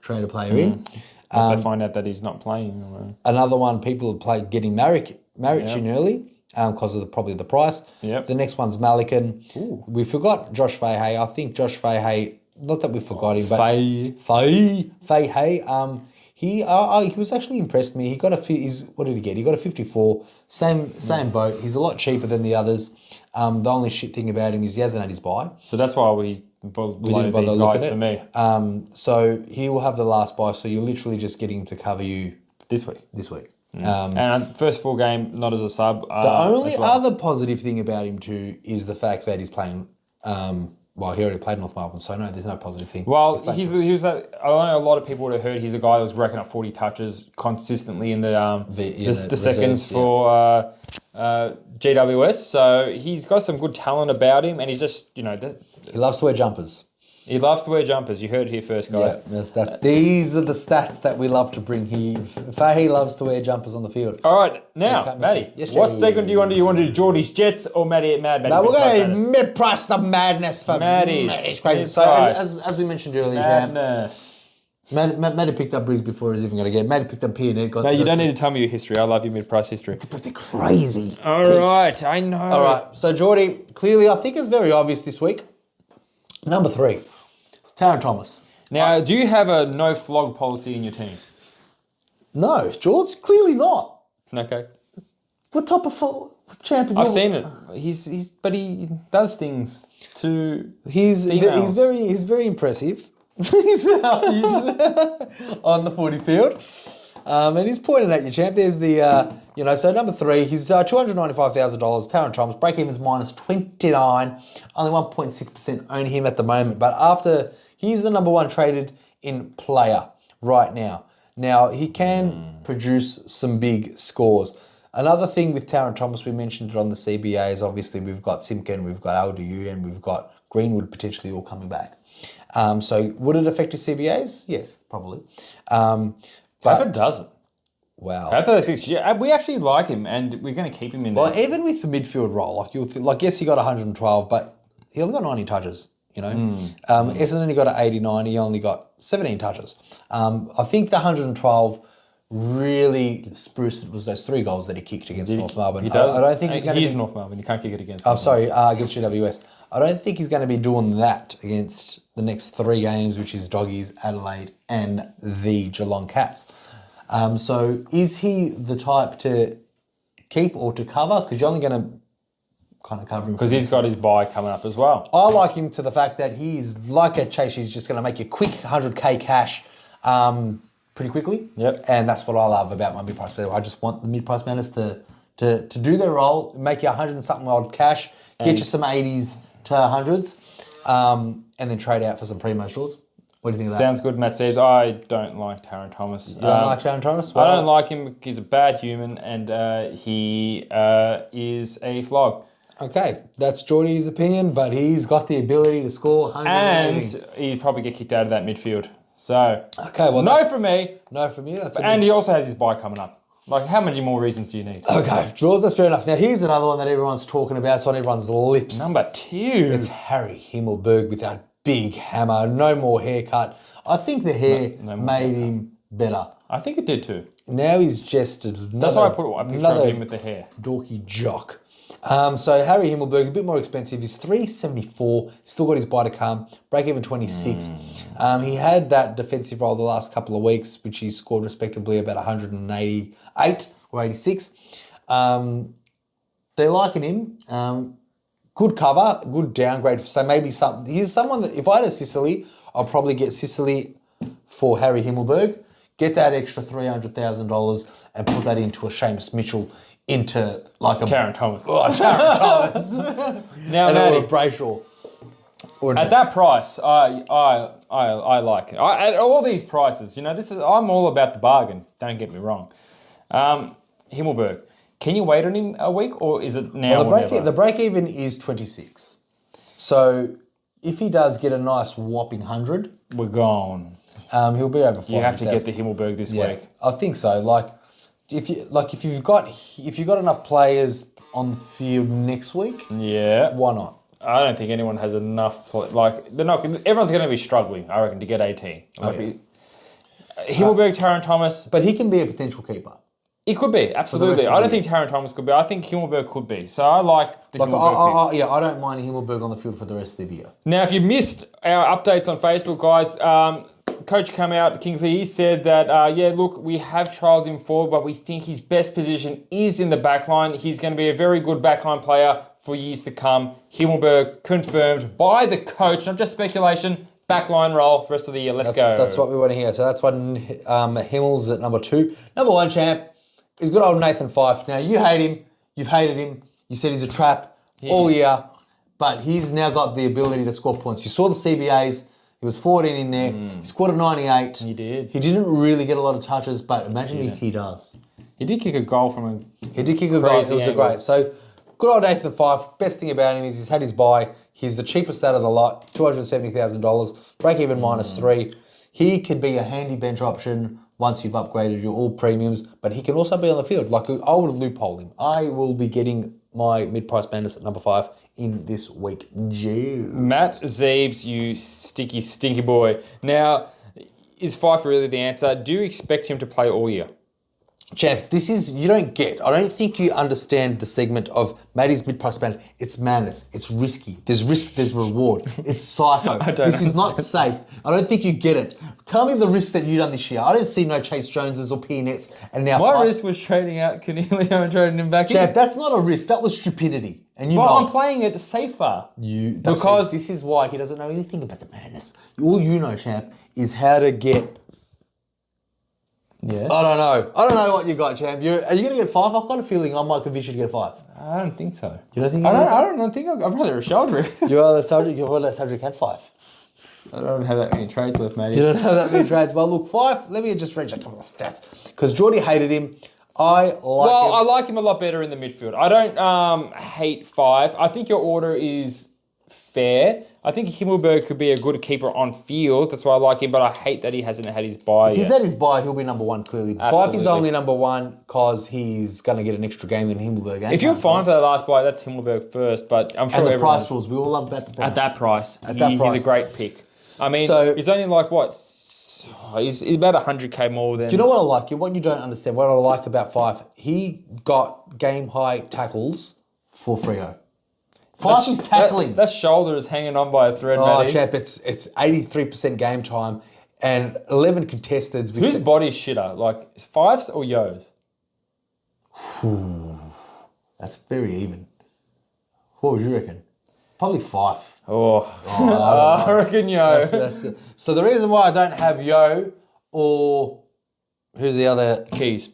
traded player in. Once they find out that he's not playing. Another one, people are getting Marich in early because of probably the price. Yep. The next one's Malikan. We forgot Josh Fahey. I think Josh Fahey, not that we forgot him, but Fahey. He was actually impressed me. He got what did he get? He got a 54. Same boat. He's a lot cheaper than the others. The only shit thing about him is he hasn't had his bye. So that's why we didn't bother these guys for me. So he will have the last bye. So you're literally just getting to cover you this week. And first full game, not as a sub. The only other positive thing about him too is the fact that he's playing. He already played North Melbourne, so no, there's no positive thing. Well, he was. I know a lot of people would have heard he's the guy that was racking up 40 touches consistently in the seconds for GWS. So he's got some good talent about him, and he's just he loves to wear jumpers. He loves to wear jumpers. You heard it here first, guys. Yeah, these are the stats that we love to bring here. Fahey loves to wear jumpers on the field. All right, now, Matty, what segment do you want to do? You want to do Jordys Jets or Matty? No, we're going to mid-price the madness for Mattys. Crazy. So, as we mentioned earlier, madness. Matty picked up Briggs before he was even going to get. Matty picked up Pearnett. No, you don't need to tell me your history. I love your mid-price history. But they're crazy. All right, I know. All right, so Jordy, clearly, I think it's very obvious this week. Number 3. Taron Thomas. Now, do you have a no flog policy in your team? No, George, clearly not. Okay. What type of champion? I've seen it. But he does things to He's very impressive. He's on the footy field. And he's pointing at you, champ. There's the, so number 3, he's $295,000. Taron Thomas, break-even's minus 29. Only 1.6% own him at the moment. But he's the number 1 traded in player right now. Now, he can produce some big scores. Another thing with Taron Thomas, we mentioned it on the CBAs. Obviously, we've got Simpkin, we've got LDU, and we've got Greenwood potentially all coming back. So would it affect his CBAs? Yes, probably. But if it doesn't, Wow. Athletics, yeah, we actually like him, and we're going to keep him in there. Well, even with the midfield role, like yes, he got 112, but he only got 90 touches. Essendon only got an 89. He only got 17 touches. I think the 112 really spruced it was those 3 goals that he kicked against North Melbourne. He does. I don't think he's North Melbourne. You can't kick it against. Against GWS. I don't think he's going to be doing that against the next 3 games, which is Doggies, Adelaide, and the Geelong Cats. So is he the type to keep or to cover? Because you're only going to kind of cover him. Because he's got his bye coming up as well. I like him to the fact that he's like a Chase. He's just going to make you quick 100k cash pretty quickly. Yep. And that's what I love about my mid-price player. I just want the mid-price manners to do their role, make you 100 and something odd cash, get you some 80s to 100s, and then trade out for some Premos shorts. What do you think of that? Sounds good, Matt Steves. I don't like Taron Thomas. You don't like Taron Thomas? I don't like him. He's a bad human, and he is a flog. Okay, that's Jordys' opinion, but he's got the ability to score 100 and he'd probably get kicked out of that midfield. So, okay, well, no from me. No from you. And he also has his bye coming up. Like, how many more reasons do you need? Okay, George, that's fair enough. Now, here's another one that everyone's talking about. It's on everyone's lips. Number 2. It's Harry Himmelberg with that big hammer. No more haircut. I think the hair made him better. I think it did too. Now he's just another, that's why I put a picture of him with the hair. Dorky jock. So Harry Himmelberg, a bit more expensive. He's $374. Still got his bye to come. Break even 26. He had that defensive role the last couple of weeks, which he scored respectively about 188 or 86. They're liking him. Good cover, good downgrade. So maybe he's someone that if I had a Sicily, I'll probably get Sicily for Harry Himmelberg. Get that extra $300,000 and put that into a Seamus Mitchell. Into like a Taron Thomas. Oh, Taron Thomas. Now, and Matty, a Brayshaw. At that price, I like it. At all these prices, I'm all about the bargain. Don't get me wrong. Himmelberg, can you wait on him a week, or is it now? Well, the break even is 26. So if he does get a nice whopping 100, we're gone. He'll be over 400,000. You have to get the Himmelberg this week. I think so. If you've got enough players on the field next week, why not? I don't think anyone has enough. They're not. Everyone's going to be struggling, I reckon, to get 18. Himmelberg, Taron Thomas, but he can be a potential keeper. He could be, absolutely. I don't think Taron Thomas could be. I think Himmelberg could be. So I like the Himmelberg pick. I don't mind Himmelberg on the field for the rest of the year. Now, if you missed our updates on Facebook, guys. Coach come out, Kingsley, he said that, look, we have trialled him forward, but we think his best position is in the backline. He's going to be a very good backline player for years to come. Himmelberg confirmed by the coach, not just speculation, backline role for the rest of the year. Let's go. That's what we want to hear. So that's why Himmel's at number 2. Number 1, champ, is good old Nathan Fyfe. Now, you hate him. You've hated him. You said he's a trap all year, but he's now got the ability to score points. You saw the CBAs. He was 14 in there. He scored a 98. He did. He didn't really get a lot of touches, but imagine if he does. He did kick a goal from a He did kick a goal. It was a great. So, good old Nathan Fyfe. Best thing about him is he's had his bye. He's the cheapest out of the lot, $270,000. Break even -3. He could be a handy bench option once you've upgraded your all premiums, but he can also be on the field. Like, I would loophole him. I will be getting my mid-price bandits at number 5 in this week. Matt Zeebs, you sticky, stinky boy. Now, is Fyfe really the answer? Do you expect him to play all year? Champ, I don't think you understand the segment of Mattys mid-price band. It's madness. It's risky. There's risk, there's reward. It's psycho. This is not safe. I don't think you get it. Tell me the risk that you've done this year. I don't see no Chase Joneses or Peanuts. And now my risk was trading out Cornelio and trading him back in. Champ, that's not a risk. That was stupidity. And I'm playing it safer. Because this is why he doesn't know anything about the madness. All you know, champ, is how to get... Yeah. I don't know what you got, champ. Are you going to get 5? I've got a feeling I might convince you to get 5. I don't think so. You don't think? I don't think I'm rather a shoulder. You are the subject. You're the subject had 5. I don't have that many trades left, mate. You don't have that many trades. Well, look, 5. Let me just read a couple of stats because Jordy hated him. I like him a lot better in the midfield. I don't hate 5. I think your order is fair. I think Himmelberg could be a good keeper on field. That's why I like him, but I hate that he hasn't had his bye If he's yet. had his bye, he'll be number one, clearly. Absolutely. Fife is only number one because he's going to get an extra game in Himmelberg. If you're fine for that last bye, that's Himmelberg first, but I'm sure And the everyone... price rules, we all love about the price. At that price, that price. he's a great pick. I mean, So- he's only like, what? He's about 100k more than... Do you know what I like? What you don't understand, what I like about Fife, he got game-high tackles for Freo. Fife is tackling. That shoulder is hanging on by a thread, Oh, Matty. champ, it's 83% game time and 11 contesteds. Whose body's shitter? Like, Fife's or Yo's? That's very even. What would you reckon? Probably Fife. I reckon Yo. That's it. So the reason why I don't have Yo or who's the other Keys.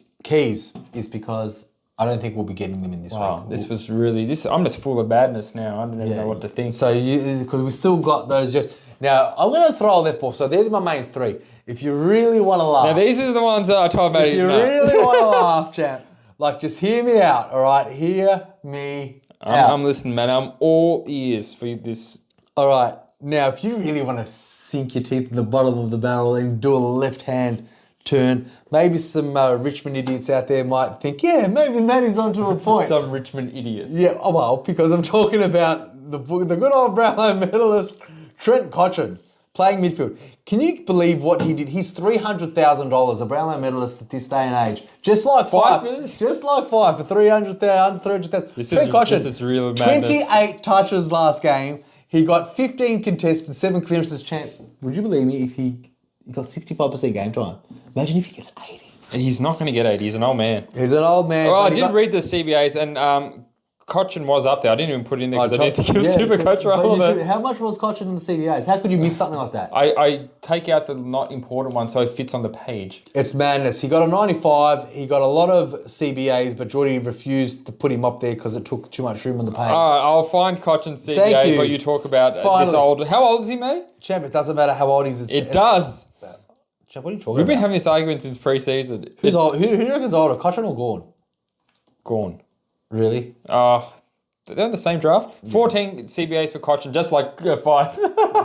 is because I don't think we'll be getting them in this Wow, week. this was really... I'm just full of madness now. I don't even know what to think. So because we still got those just now. I'm going to throw a left ball. So they're my main three. If you really want to laugh, Now, these are the ones that I told Matty. if you really want to laugh, champ, like just hear me out. All right, hear me out. I'm listening, man. I'm all ears for this. All right. Now, if you really want to sink your teeth in the bottom of the barrel and do a left-hand turn, maybe some Richmond idiots out there might think, yeah, maybe Matty's onto a point. Some Richmond idiots. Yeah, oh, well, because I'm talking about the good old Brownlow medalist, Trent Cotchin, playing midfield. Can you believe what he did? He's $300,000, a Brownlow medalist at this day and age. Just like Fife for $300,000. This is real madness. 28 touches last game. He got 15 contested, 7 clearances. Champ, would you believe me if he got 65% game time? Imagine if he gets 80. He's not going to get 80. He's an old man. He's an old man. Well, I did read the CBAs, and Cochin was up there. I didn't even put it in there because I didn't think he was super coach relevant. How much was Cochin in the CBAs? How could you miss something like that? I take out the not important one so it fits on the page. It's madness. He got a 95. He got a lot of CBAs, but Jordy refused to put him up there because it took too much room on the page. All right, I'll find Cochin's CBAs while you talk about this old... How old is he, mate? Champ, it doesn't matter how old he is. It does. Champ, what are you talking We've been about? having this argument since pre-season. Who's old? Who reckon's older, Cochin or Gorn? Gone. Really? They're in the same draft. 14 CBAs for Cochin, just like 5.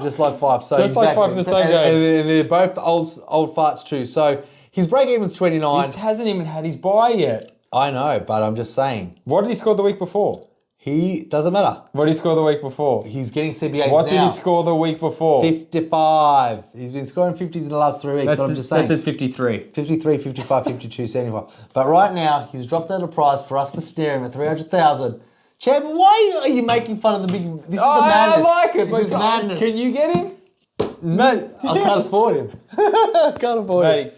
Just like Fife. So Just like Fife in the same game. And they're both old farts too. So his break-even's 29. He hasn't even had his bye yet. I know, but I'm just saying. What did he score the week before? He doesn't matter. What did he score the week before? He's getting CBAs What now. did he score the week before? 55. He's been scoring 50s in the last 3 weeks. But I'm just saying. That says 53. 53, 55, 52, 75. But right now, he's dropped out a price for us to stare him at 300,000. Champ, why are you making fun of the big... This is the madness. I like it. This is madness. Can you get him? Mate, I can't afford him. I can't afford him.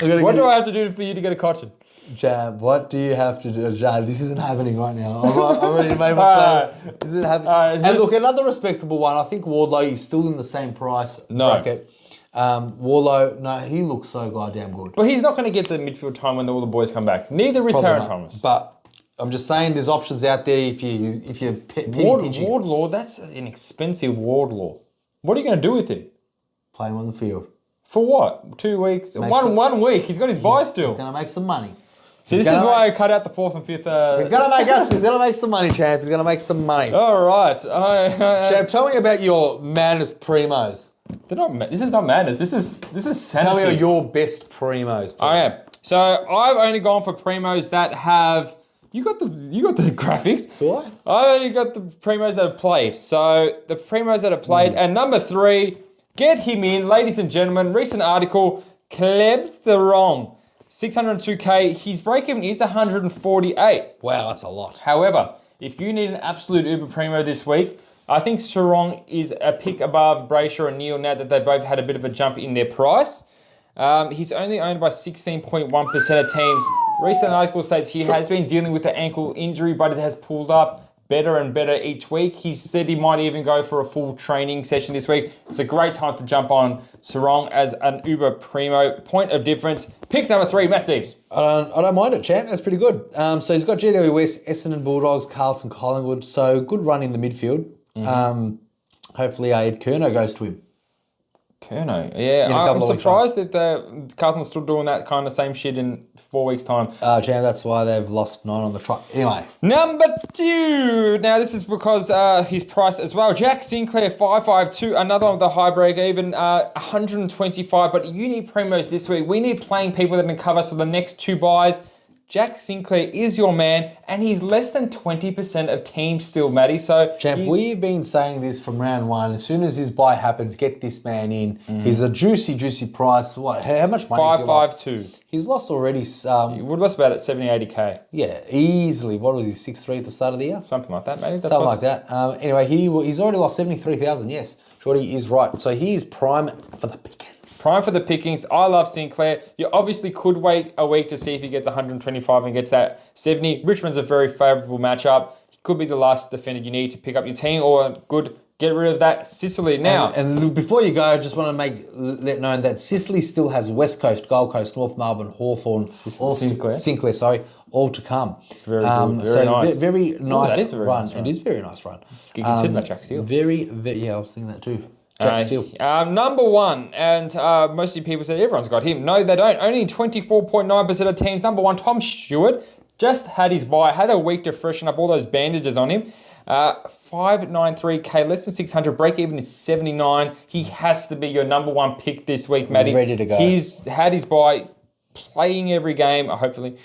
Mate, what do I have to do for you to get a Cochin? Jab, what do you have to do? Jab, this isn't happening right now. I've already made my plan. This isn't happening. And look, another respectable one. I think Wardlow is still in the same price bracket. Wardlow, no, he looks so goddamn good. But he's not going to get the midfield time when all the boys come back. Neither is Taron Thomas. But I'm just saying, there's options out there if you're pinching. Wardlaw, that's an expensive Wardlaw. What are you going to do with him? Play him on the field. For what? 2 weeks? One week. He's got his bye still. He's going to make some money. See, this is why I cut out the 4th and 5th. He's going to make us. He's going to make some money, champ. He's going to make some money. All right. Champ, tell me about your madness Premos. They're not. This is not madness. This is sanity. Tell me about your best Premos, please. I am. So I've only gone for Premos that have. You got the graphics. Do I? I only got the Premos that have played. So the Premos that have played. And number 3, get him in, ladies and gentlemen. Recent article, Kleb the Wrong. 602k. His break-even is 148. Wow, that's a lot. However, if you need an absolute uber primo this week, I think Sarong is a pick above Brayshaw and Neil now that they both had a bit of a jump in their price. He's only owned by 16.1% of teams. Recent article states he has been dealing with the ankle injury, but it has pulled up better and better each week. He said he might even go for a full training session this week. It's a great time to jump on Sarong as an uber primo. Point of difference. Pick number 3, Mattys. I don't mind it, champ. That's pretty good. So he's got GWS, Essendon Bulldogs, Carlton, Collingwood. So good run in the midfield. Hopefully Ed Kerno goes to him. Curnow. Yeah, I'm surprised if Carlton's still doing that kind of same shit in 4 weeks' time. Jam, that's why they've lost 9 on the trot. Anyway. Number 2. Now, this is because he's priced as well. Jack Sinclair, 552. Another one with the high break even, 125. But you need Premos this week. We need playing people that can cover us for the next 2 buys. Jack Sinclair is your man, and he's less than 20% of teams still, Matty. So, Champ, we've been saying this from round 1. As soon as his buy happens, get this man in. He's a juicy price. What? How much money? 552. He's lost already. He would have lost about 70, 80k. Yeah, easily. What was he? 6'3" at the start of the year. Something like that, Matty. Something like that. Anyway, he's already lost 73,000. Yes, Jordy is right. So he is prime for the pickings. Prime for the pickings. I love Sinclair. You obviously could wait a week to see if he gets 125 and gets that 70. Richmond's a very favourable matchup. He could be the last defender you need to pick up your team, or good, get rid of that Sicily now. And before you go, I just want to let known that Sicily still has West Coast, Gold Coast, North Melbourne, Hawthorn, Sinclair, all to come. Very good. Very nice. Very nice that is a very run. nice run. It is a very nice run. You consider that Jack Steele. Yeah, I was thinking that too. Jack Steele. Number 1, and most of you people said everyone's got him. No, they don't. Only 24.9% of teams. Number 1, Tom Stewart, just had his bye, had a week to freshen up all those bandages on him. 593k, less than 600. Break even is 79. He has to be your number 1 pick this week, Matty. Ready to go. He's had his bye, playing every game, hopefully.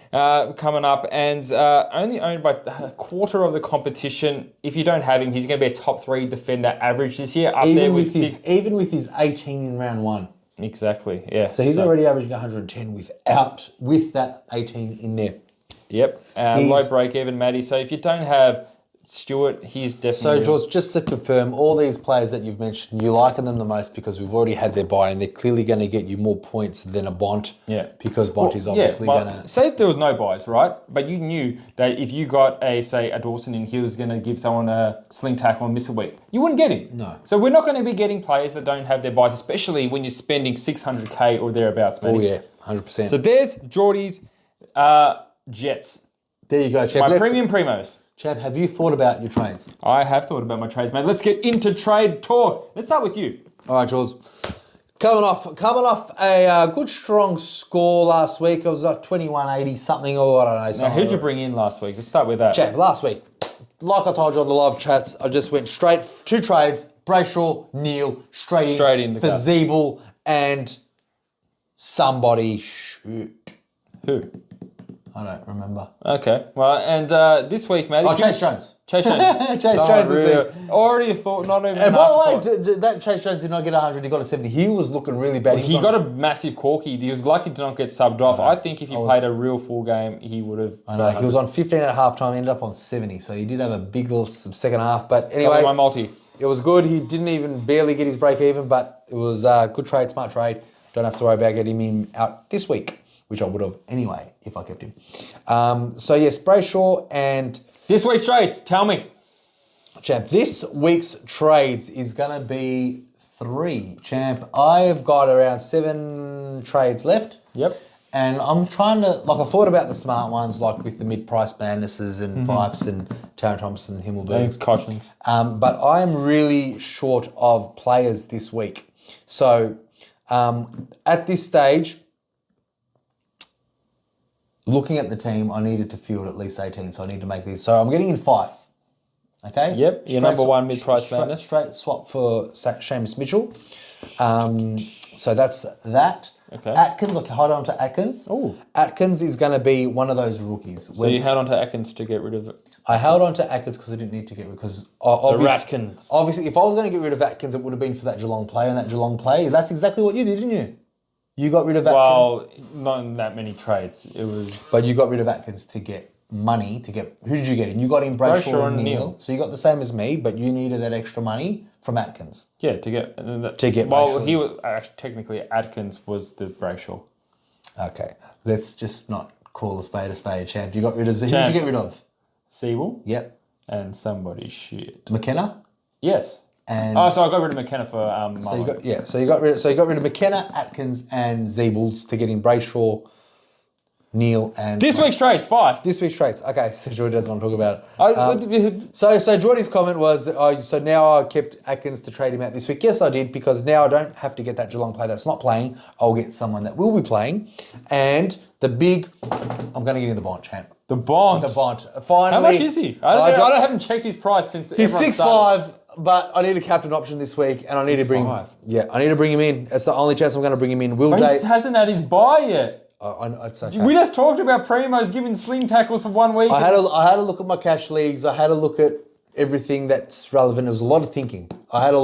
Coming up, and only owned by a quarter of the competition. If you don't have him, he's going to be a top 3 defender average this year. Even with his 18 in round 1. Exactly, yeah. So he's already averaging 110 with that 18 in there. Yep, low break even, Matty. So if you don't have Stewart, he's definitely... So, George, just to confirm, all these players that you've mentioned, you liking them the most because we've already had their buy, and they're clearly going to get you more points than a Bont. Yeah. Because Bont is obviously going to... Say there was no buys, right? But you knew that if you got a Dawson in, he was going to give someone a sling tackle and miss a week. You wouldn't get him. No. So we're not going to be getting players that don't have their buys, especially when you're spending 600k or thereabouts, Matty. Oh, yeah, 100%. So there's Jordys, Jets. There you go, Champ. My premium Premos. Champ, have you thought about your trades? I have thought about my trades, mate. Let's get into trade talk. Let's start with you. All right, Jules. Coming off a good strong score last week. It was like 2180 something, or I don't know. Now, who'd you bring in last week? Let's start with that. Champ, last week, like I told you on the live chats, I just went straight 2 trades. Brayshaw, Neil, straight in for Zeeble and somebody shoot. Who? I don't remember. Okay. Well, and this week, Matty. Chase Jones. Chase Jones. Already thought, not even. And by the way, that Chase Jones did not get 100. He got a 70. He was looking really bad. He got a massive corky. He was lucky to not get subbed off. I think if he played a real full game, he would have. I know. He was on 15 at halftime. Ended up on 70. So he did have a big little second half. But anyway, my multi. It was good. He didn't even barely get his break even, but it was a good trade, smart trade. Don't have to worry about getting him out this week, which I would have anyway if I kept him. So yes, Brayshaw and... This week's trades, tell me. Champ, this week's trades is going to be 3. Champ, I have got around 7 trades left. Yep. And I'm trying to... I thought about the smart ones, like with the mid-price Madnesses and Fifes and Taron Thompson, Himmelbergs. Cautions. But I am really short of players this week. So at this stage... Looking at the team, I needed to field at least 18, so I need to make these. So I'm getting in 5. Okay? Yep, your number 1 mid-price madness. Straight swap for Seamus Mitchell. So that's that. Okay. Atkins, hold on to Atkins. Oh. Atkins is going to be one of those rookies. So you held on to Atkins to get rid of it? I held on to Atkins because I didn't need to get rid of it. Obviously, if I was going to get rid of Atkins, it would have been for that Geelong play, and that Geelong play, that's exactly what you did, didn't you? You got rid of Atkins. Well, not in that many trades. It was. But you got rid of Atkins to get money. Who did you get in? You got in Brayshaw and Neil. So you got the same as me, but you needed that extra money from Atkins. Yeah, to get. Brayshaw. He was technically Atkins was the Brayshaw. Okay, let's just not call a spade, champ. You got rid of. Who did you get rid of? Siebel. Yep. And somebody shit. McKenna. Yes. And so I got rid of McKenna for So you got rid of McKenna, Atkins, and Zeebles to get in Brayshaw. Neil, and This week's trades, 5. This week's trades. Okay, so Jordy doesn't want to talk about it. I, So Jordy's comment was, so now I kept Atkins to trade him out this week. Yes, I did, because now I don't have to get that Geelong player that's not playing. I'll get someone that will be playing. And I'm going to get in the Bond, champ. the Bond. The Bond. Finally. How much is he? I haven't checked his price since He's everyone 6'5", started. but I need a captain option this week, and I need to bring. 6'5". Yeah, I need to bring him in. It's the only chance I'm going to bring him in. Will But Day? he hasn't had his buy yet. It's okay. We just talked about Premos giving sling tackles for 1 week. I had a look at my cash leagues. I had a look at everything that's relevant. It was a lot of thinking. I did a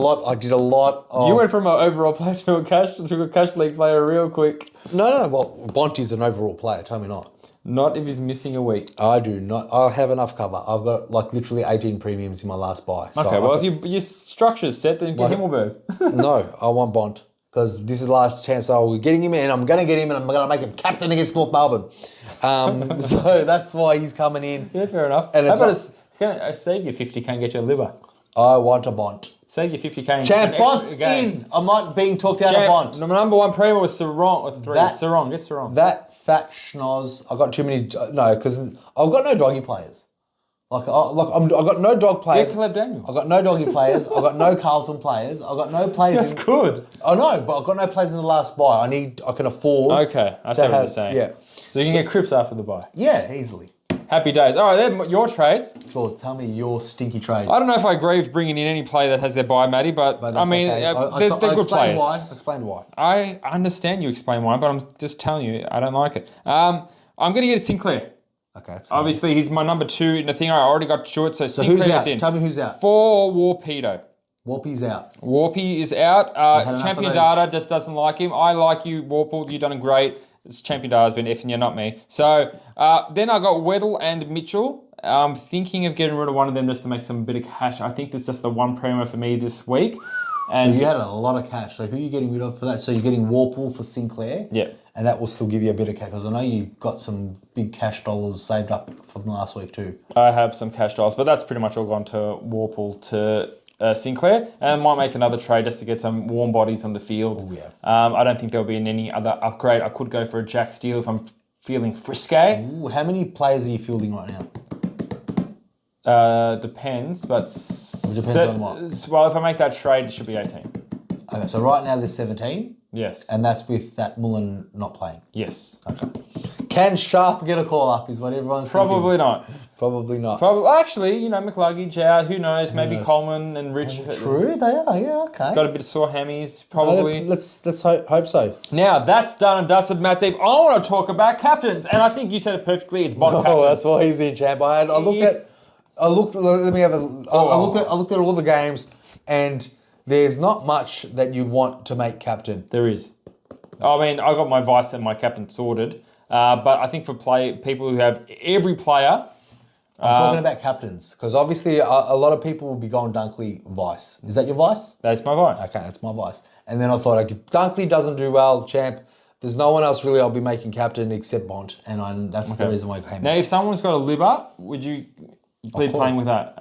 lot of. You went from an overall player to a cash league player real quick. No. Well, Bonti's an overall player. Tell me not. Not if he's missing a week. I do not. I have enough cover. I've got literally 18 premiums in my last buy. So Okay, well, if your structure's set, then get Himmelberg. No, I want Bont. Because this is the last chance I'll be getting him in. I'm going to get him and I'm going to make him captain against North Melbourne. So that's why he's coming in. Yeah, fair enough. And How about I save you 50k and get you a liver? I want a Bont. Save you 50k and Champ, Bont's in. I'm not being talked out of Bont. Number 1 Premo was Sarong, or 3. Sarong, get Sarong. That fat schnoz. I got too many. No, because I've got no doggy players. I've got no dog players. Get Caleb Daniel. I've got no doggy players. I've got no Carlton players. I've got no players. That's good. I know, but I've got no players in the last buy. I can afford. Okay, I see what you're saying. Yeah. So you can get Cripps after the buy. Yeah, easily. Happy days. All right, they're your trades. George, tell me your stinky trades. I don't know if I agree with bringing in any player that has their buy, Matty, but I mean, okay. they're good players. Explain why. I understand you explain why, but I'm just telling you, I don't like it. I'm going to get Sinclair. Okay. Obviously, he's my number 2 in the thing. I already got short, so who's Sinclair's out? in. Tell me who's out. For Warpedo. Warpy's out. Warpy is out. enough Champion of those. Data just doesn't like him. I like you, Warple. You've done great. Champion Data's been effing you, not me. So then I got Weddle and Mitchell. I'm thinking of getting rid of one of them just to make some bit of cash. I think that's just the one Premo for me this week. And So you had a lot of cash. So who are you getting rid of for that? So you're getting Warple for Sinclair? Yeah. And that will still give you a bit of cash. Because I know you've got some big cash dollars saved up from last week too. I have some cash dollars, but that's pretty much all gone to Warple to Sinclair, and I might make another trade just to get some warm bodies on the field. Oh, yeah. I don't think there'll be any other upgrade. I could go for a Jack Steele if I'm feeling frisky. Ooh, how many players are you fielding right now? Depends, but depends on what? Well, if I make that trade, it should be 18. Okay, so right now there's 17, Yes. and that's with that Mullen not playing. Yes. Okay. Can Sharp get a call up? Is what everyone's Probably thinking. not. Probably not. Actually, McLuggage out. Who knows? Maybe Coleman and Rich. True, they are. Yeah, okay. Got a bit of sore hammies, probably. Let's hope so. Now, that's done and dusted, Matt's. I want to talk about captains, and I think you said it perfectly. It's Bond captain. Oh, that's why he's in, champ. I looked at all the games, and there's not much that you want to make captain. There is. I mean, I got my vice and my captain sorted, but I think for people who have every player. I'm talking about captains, because obviously a lot of people will be going Dunkley vice. Is that your vice? That's my vice. Okay, that's my vice. And then I thought, if Dunkley doesn't do well, champ, there's no one else really I'll be making captain except Bont, and that's the reason why I came Now, in. if someone's got a liver, would you be playing with that?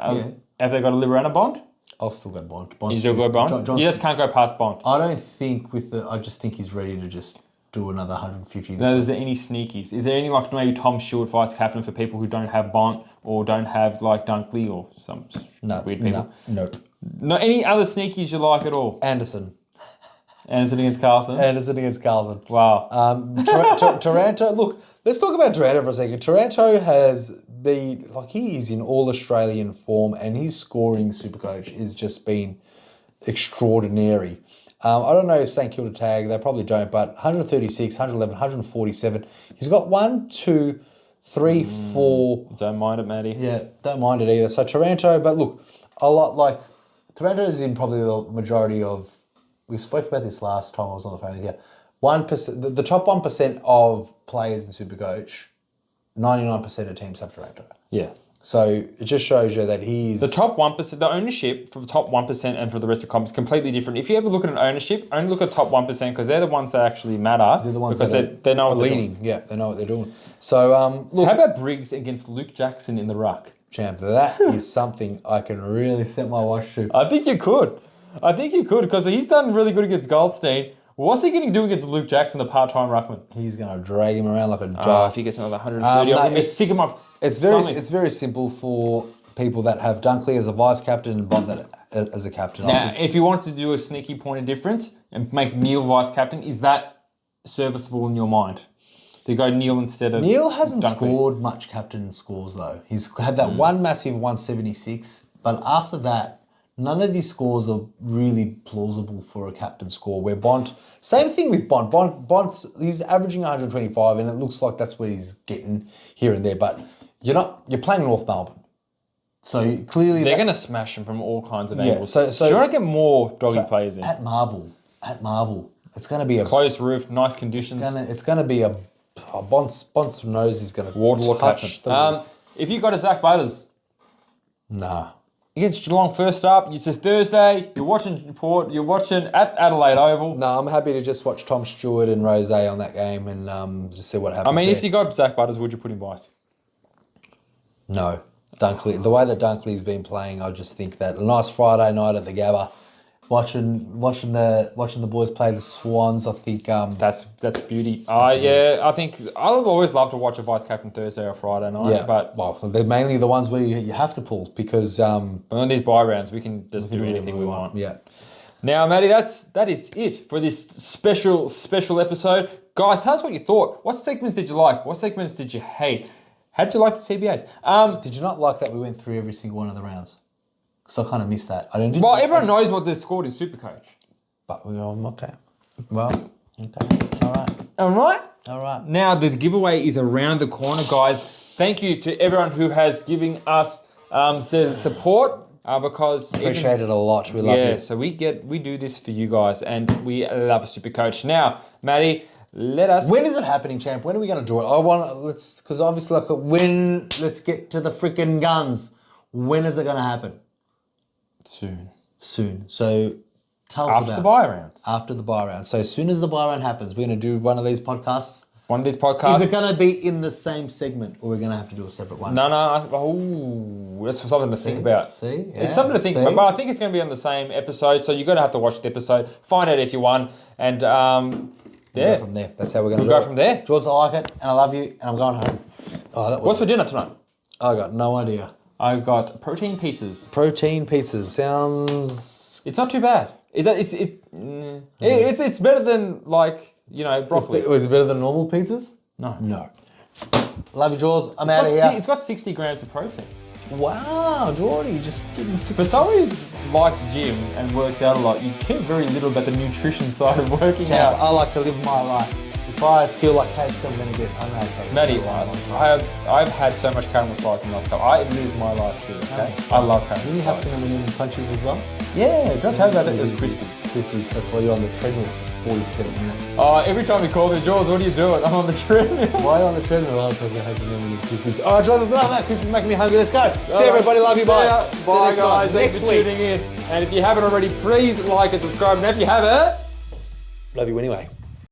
Have they got a liver and a Bond? I'll still go Bont. You still go Bond? You just can't go past Bond. I don't think I just think he's ready to just do another 150. Now, is there any sneakies? Is there any maybe Tom Stewart vice captain for people who don't have Bont or don't have Dunkley or some weird people? Nope. No, any other sneakies you like at all? Anderson against Carlton? against Carlton. Wow. Taranto, look, let's talk about Taranto for a second. Taranto has been, he is in all Australian form, and his scoring Supercoach has just been extraordinary. I don't know if St Kilda tag, they probably don't, but 136, 111, 147. He's got 1, 2, 3, 4. Don't mind it, Matty. Yeah, don't mind it either. So Taranto, but look, a lot Taranto is in probably the majority of, we spoke about this last time I was on the phone with you, 1%, the top 1% of players in Supercoach, 99% of teams have Taranto. Yeah. So it just shows you that he's... The top 1%, the ownership for the top 1% and for the rest of comp is completely different. If you ever look at an ownership, only look at top 1% because they're the ones that actually matter. They're the ones because they know what they're doing. Yeah, they know what they're doing. So, look... How about Briggs against Luke Jackson in the ruck? Champ, that is something I can really set my watch to. I think you could because he's done really good against Goldstein. What's he going to do against Luke Jackson, the part-time ruckman? He's going to drag him around like a Oh, dog. if he gets another 130, I'm going to be sick of my It's very simple for people that have Dunkley as a vice captain and Bond as a captain. Now, if you wanted to do a sneaky point of difference and make Neil vice captain, is that serviceable in your mind? To go Neil instead of Neil hasn't Dunkley? scored much captain scores though. He's had that one massive 176, but after that, none of his scores are really plausible for a captain score. Where Bond, same thing with Bond. Bond, he's averaging 125, and it looks like that's where he's getting here and there. But you're playing North Melbourne, so clearly They're going to smash him from all kinds of Yeah, angles. so- do you want to get more doggy players in? at Marvel, it's going to be a Closed roof, nice conditions. It's going to be a Bond's nose is going to Wardlaw touch captain. the roof. If you got a Zach Butters Nah. against Geelong first up, it's a Thursday, you're watching Port, you're watching at Adelaide Oval. No, I'm happy to just watch Tom Stewart and Rose on that game and just see what happens. I mean, there. if you got Zach Butters, would you put him vice? No. Dunkley, the way that Dunkley's been playing, I just think that a nice Friday night at the Gabba, watching the boys play the Swans, I think That's beauty. I think I would always love to watch a vice captain Thursday or Friday night. But well, they're mainly the ones where you have to pull because on these bye rounds, we can just do anything we want. Yeah. Now, Matty, that is it for this special episode. Guys, tell us what you thought. What segments did you like? What segments did you hate? How did you like the CBAs? Did you not like that we went through every single one of the rounds? Because I kind of missed that. Well, everyone knows what they scored in SuperCoach. But we okay. Well, okay. All right. All right? All right. Now, the giveaway is around the corner, guys. Thank you to everyone who has given us the support because... Appreciate it a lot. We love you. Yeah, so we do this for you guys and we love a SuperCoach. Now, Matty, let us... When is it happening, champ? When are we going to do it? Because obviously, let's get to the freaking guns. When is it going to happen? Soon. So tell us After about the bye round. After the bye round. So as soon as the bye round happens, we're going to do one of these podcasts. One of these podcasts. Is it going to be in the same segment or we're going to have to do a separate one? No. That's something to think about. See? Yeah. It's something to think about, but I think it's going to be on the same episode, so you're going to have to watch the episode, find out if you won, and We'll go from there. That's how we're going to We'll do go from there. George, I like it, and I love you, and I'm going home. What's for dinner tonight? I got no idea. I've got protein pizzas. Protein pizzas sounds... It's not too bad. It's better than broccoli. Was it better than normal pizzas? No. Love you, George. I'm out of here. It's got 60 grams of protein. Wow, Jordy, just getting 60. For someone who likes gym and works out a lot, you care very little about the nutrition side of working out. I like to live my life. If I feel like KFC, I'm going to have KFC. Matty, I've had so much caramel slice in the last couple. I live my life too, okay? I love caramel Did you have slice. some M&M punches as well? Yeah, don't tell me about that. Those Crispies. Crispies, that's why you're on the treadmill for 47 minutes. Every time you call me, Jaws, what are you doing? I'm on the treadmill. Why are you on the treadmill? Oh, because I have some M&M Crispies. Oh, George, it's not that. Crispies making me hungry. Let's go. See everybody. Love you. Bye. Bye, guys. Thanks for tuning in. And if you haven't already, please like and subscribe. And if you haven't... Love you anyway.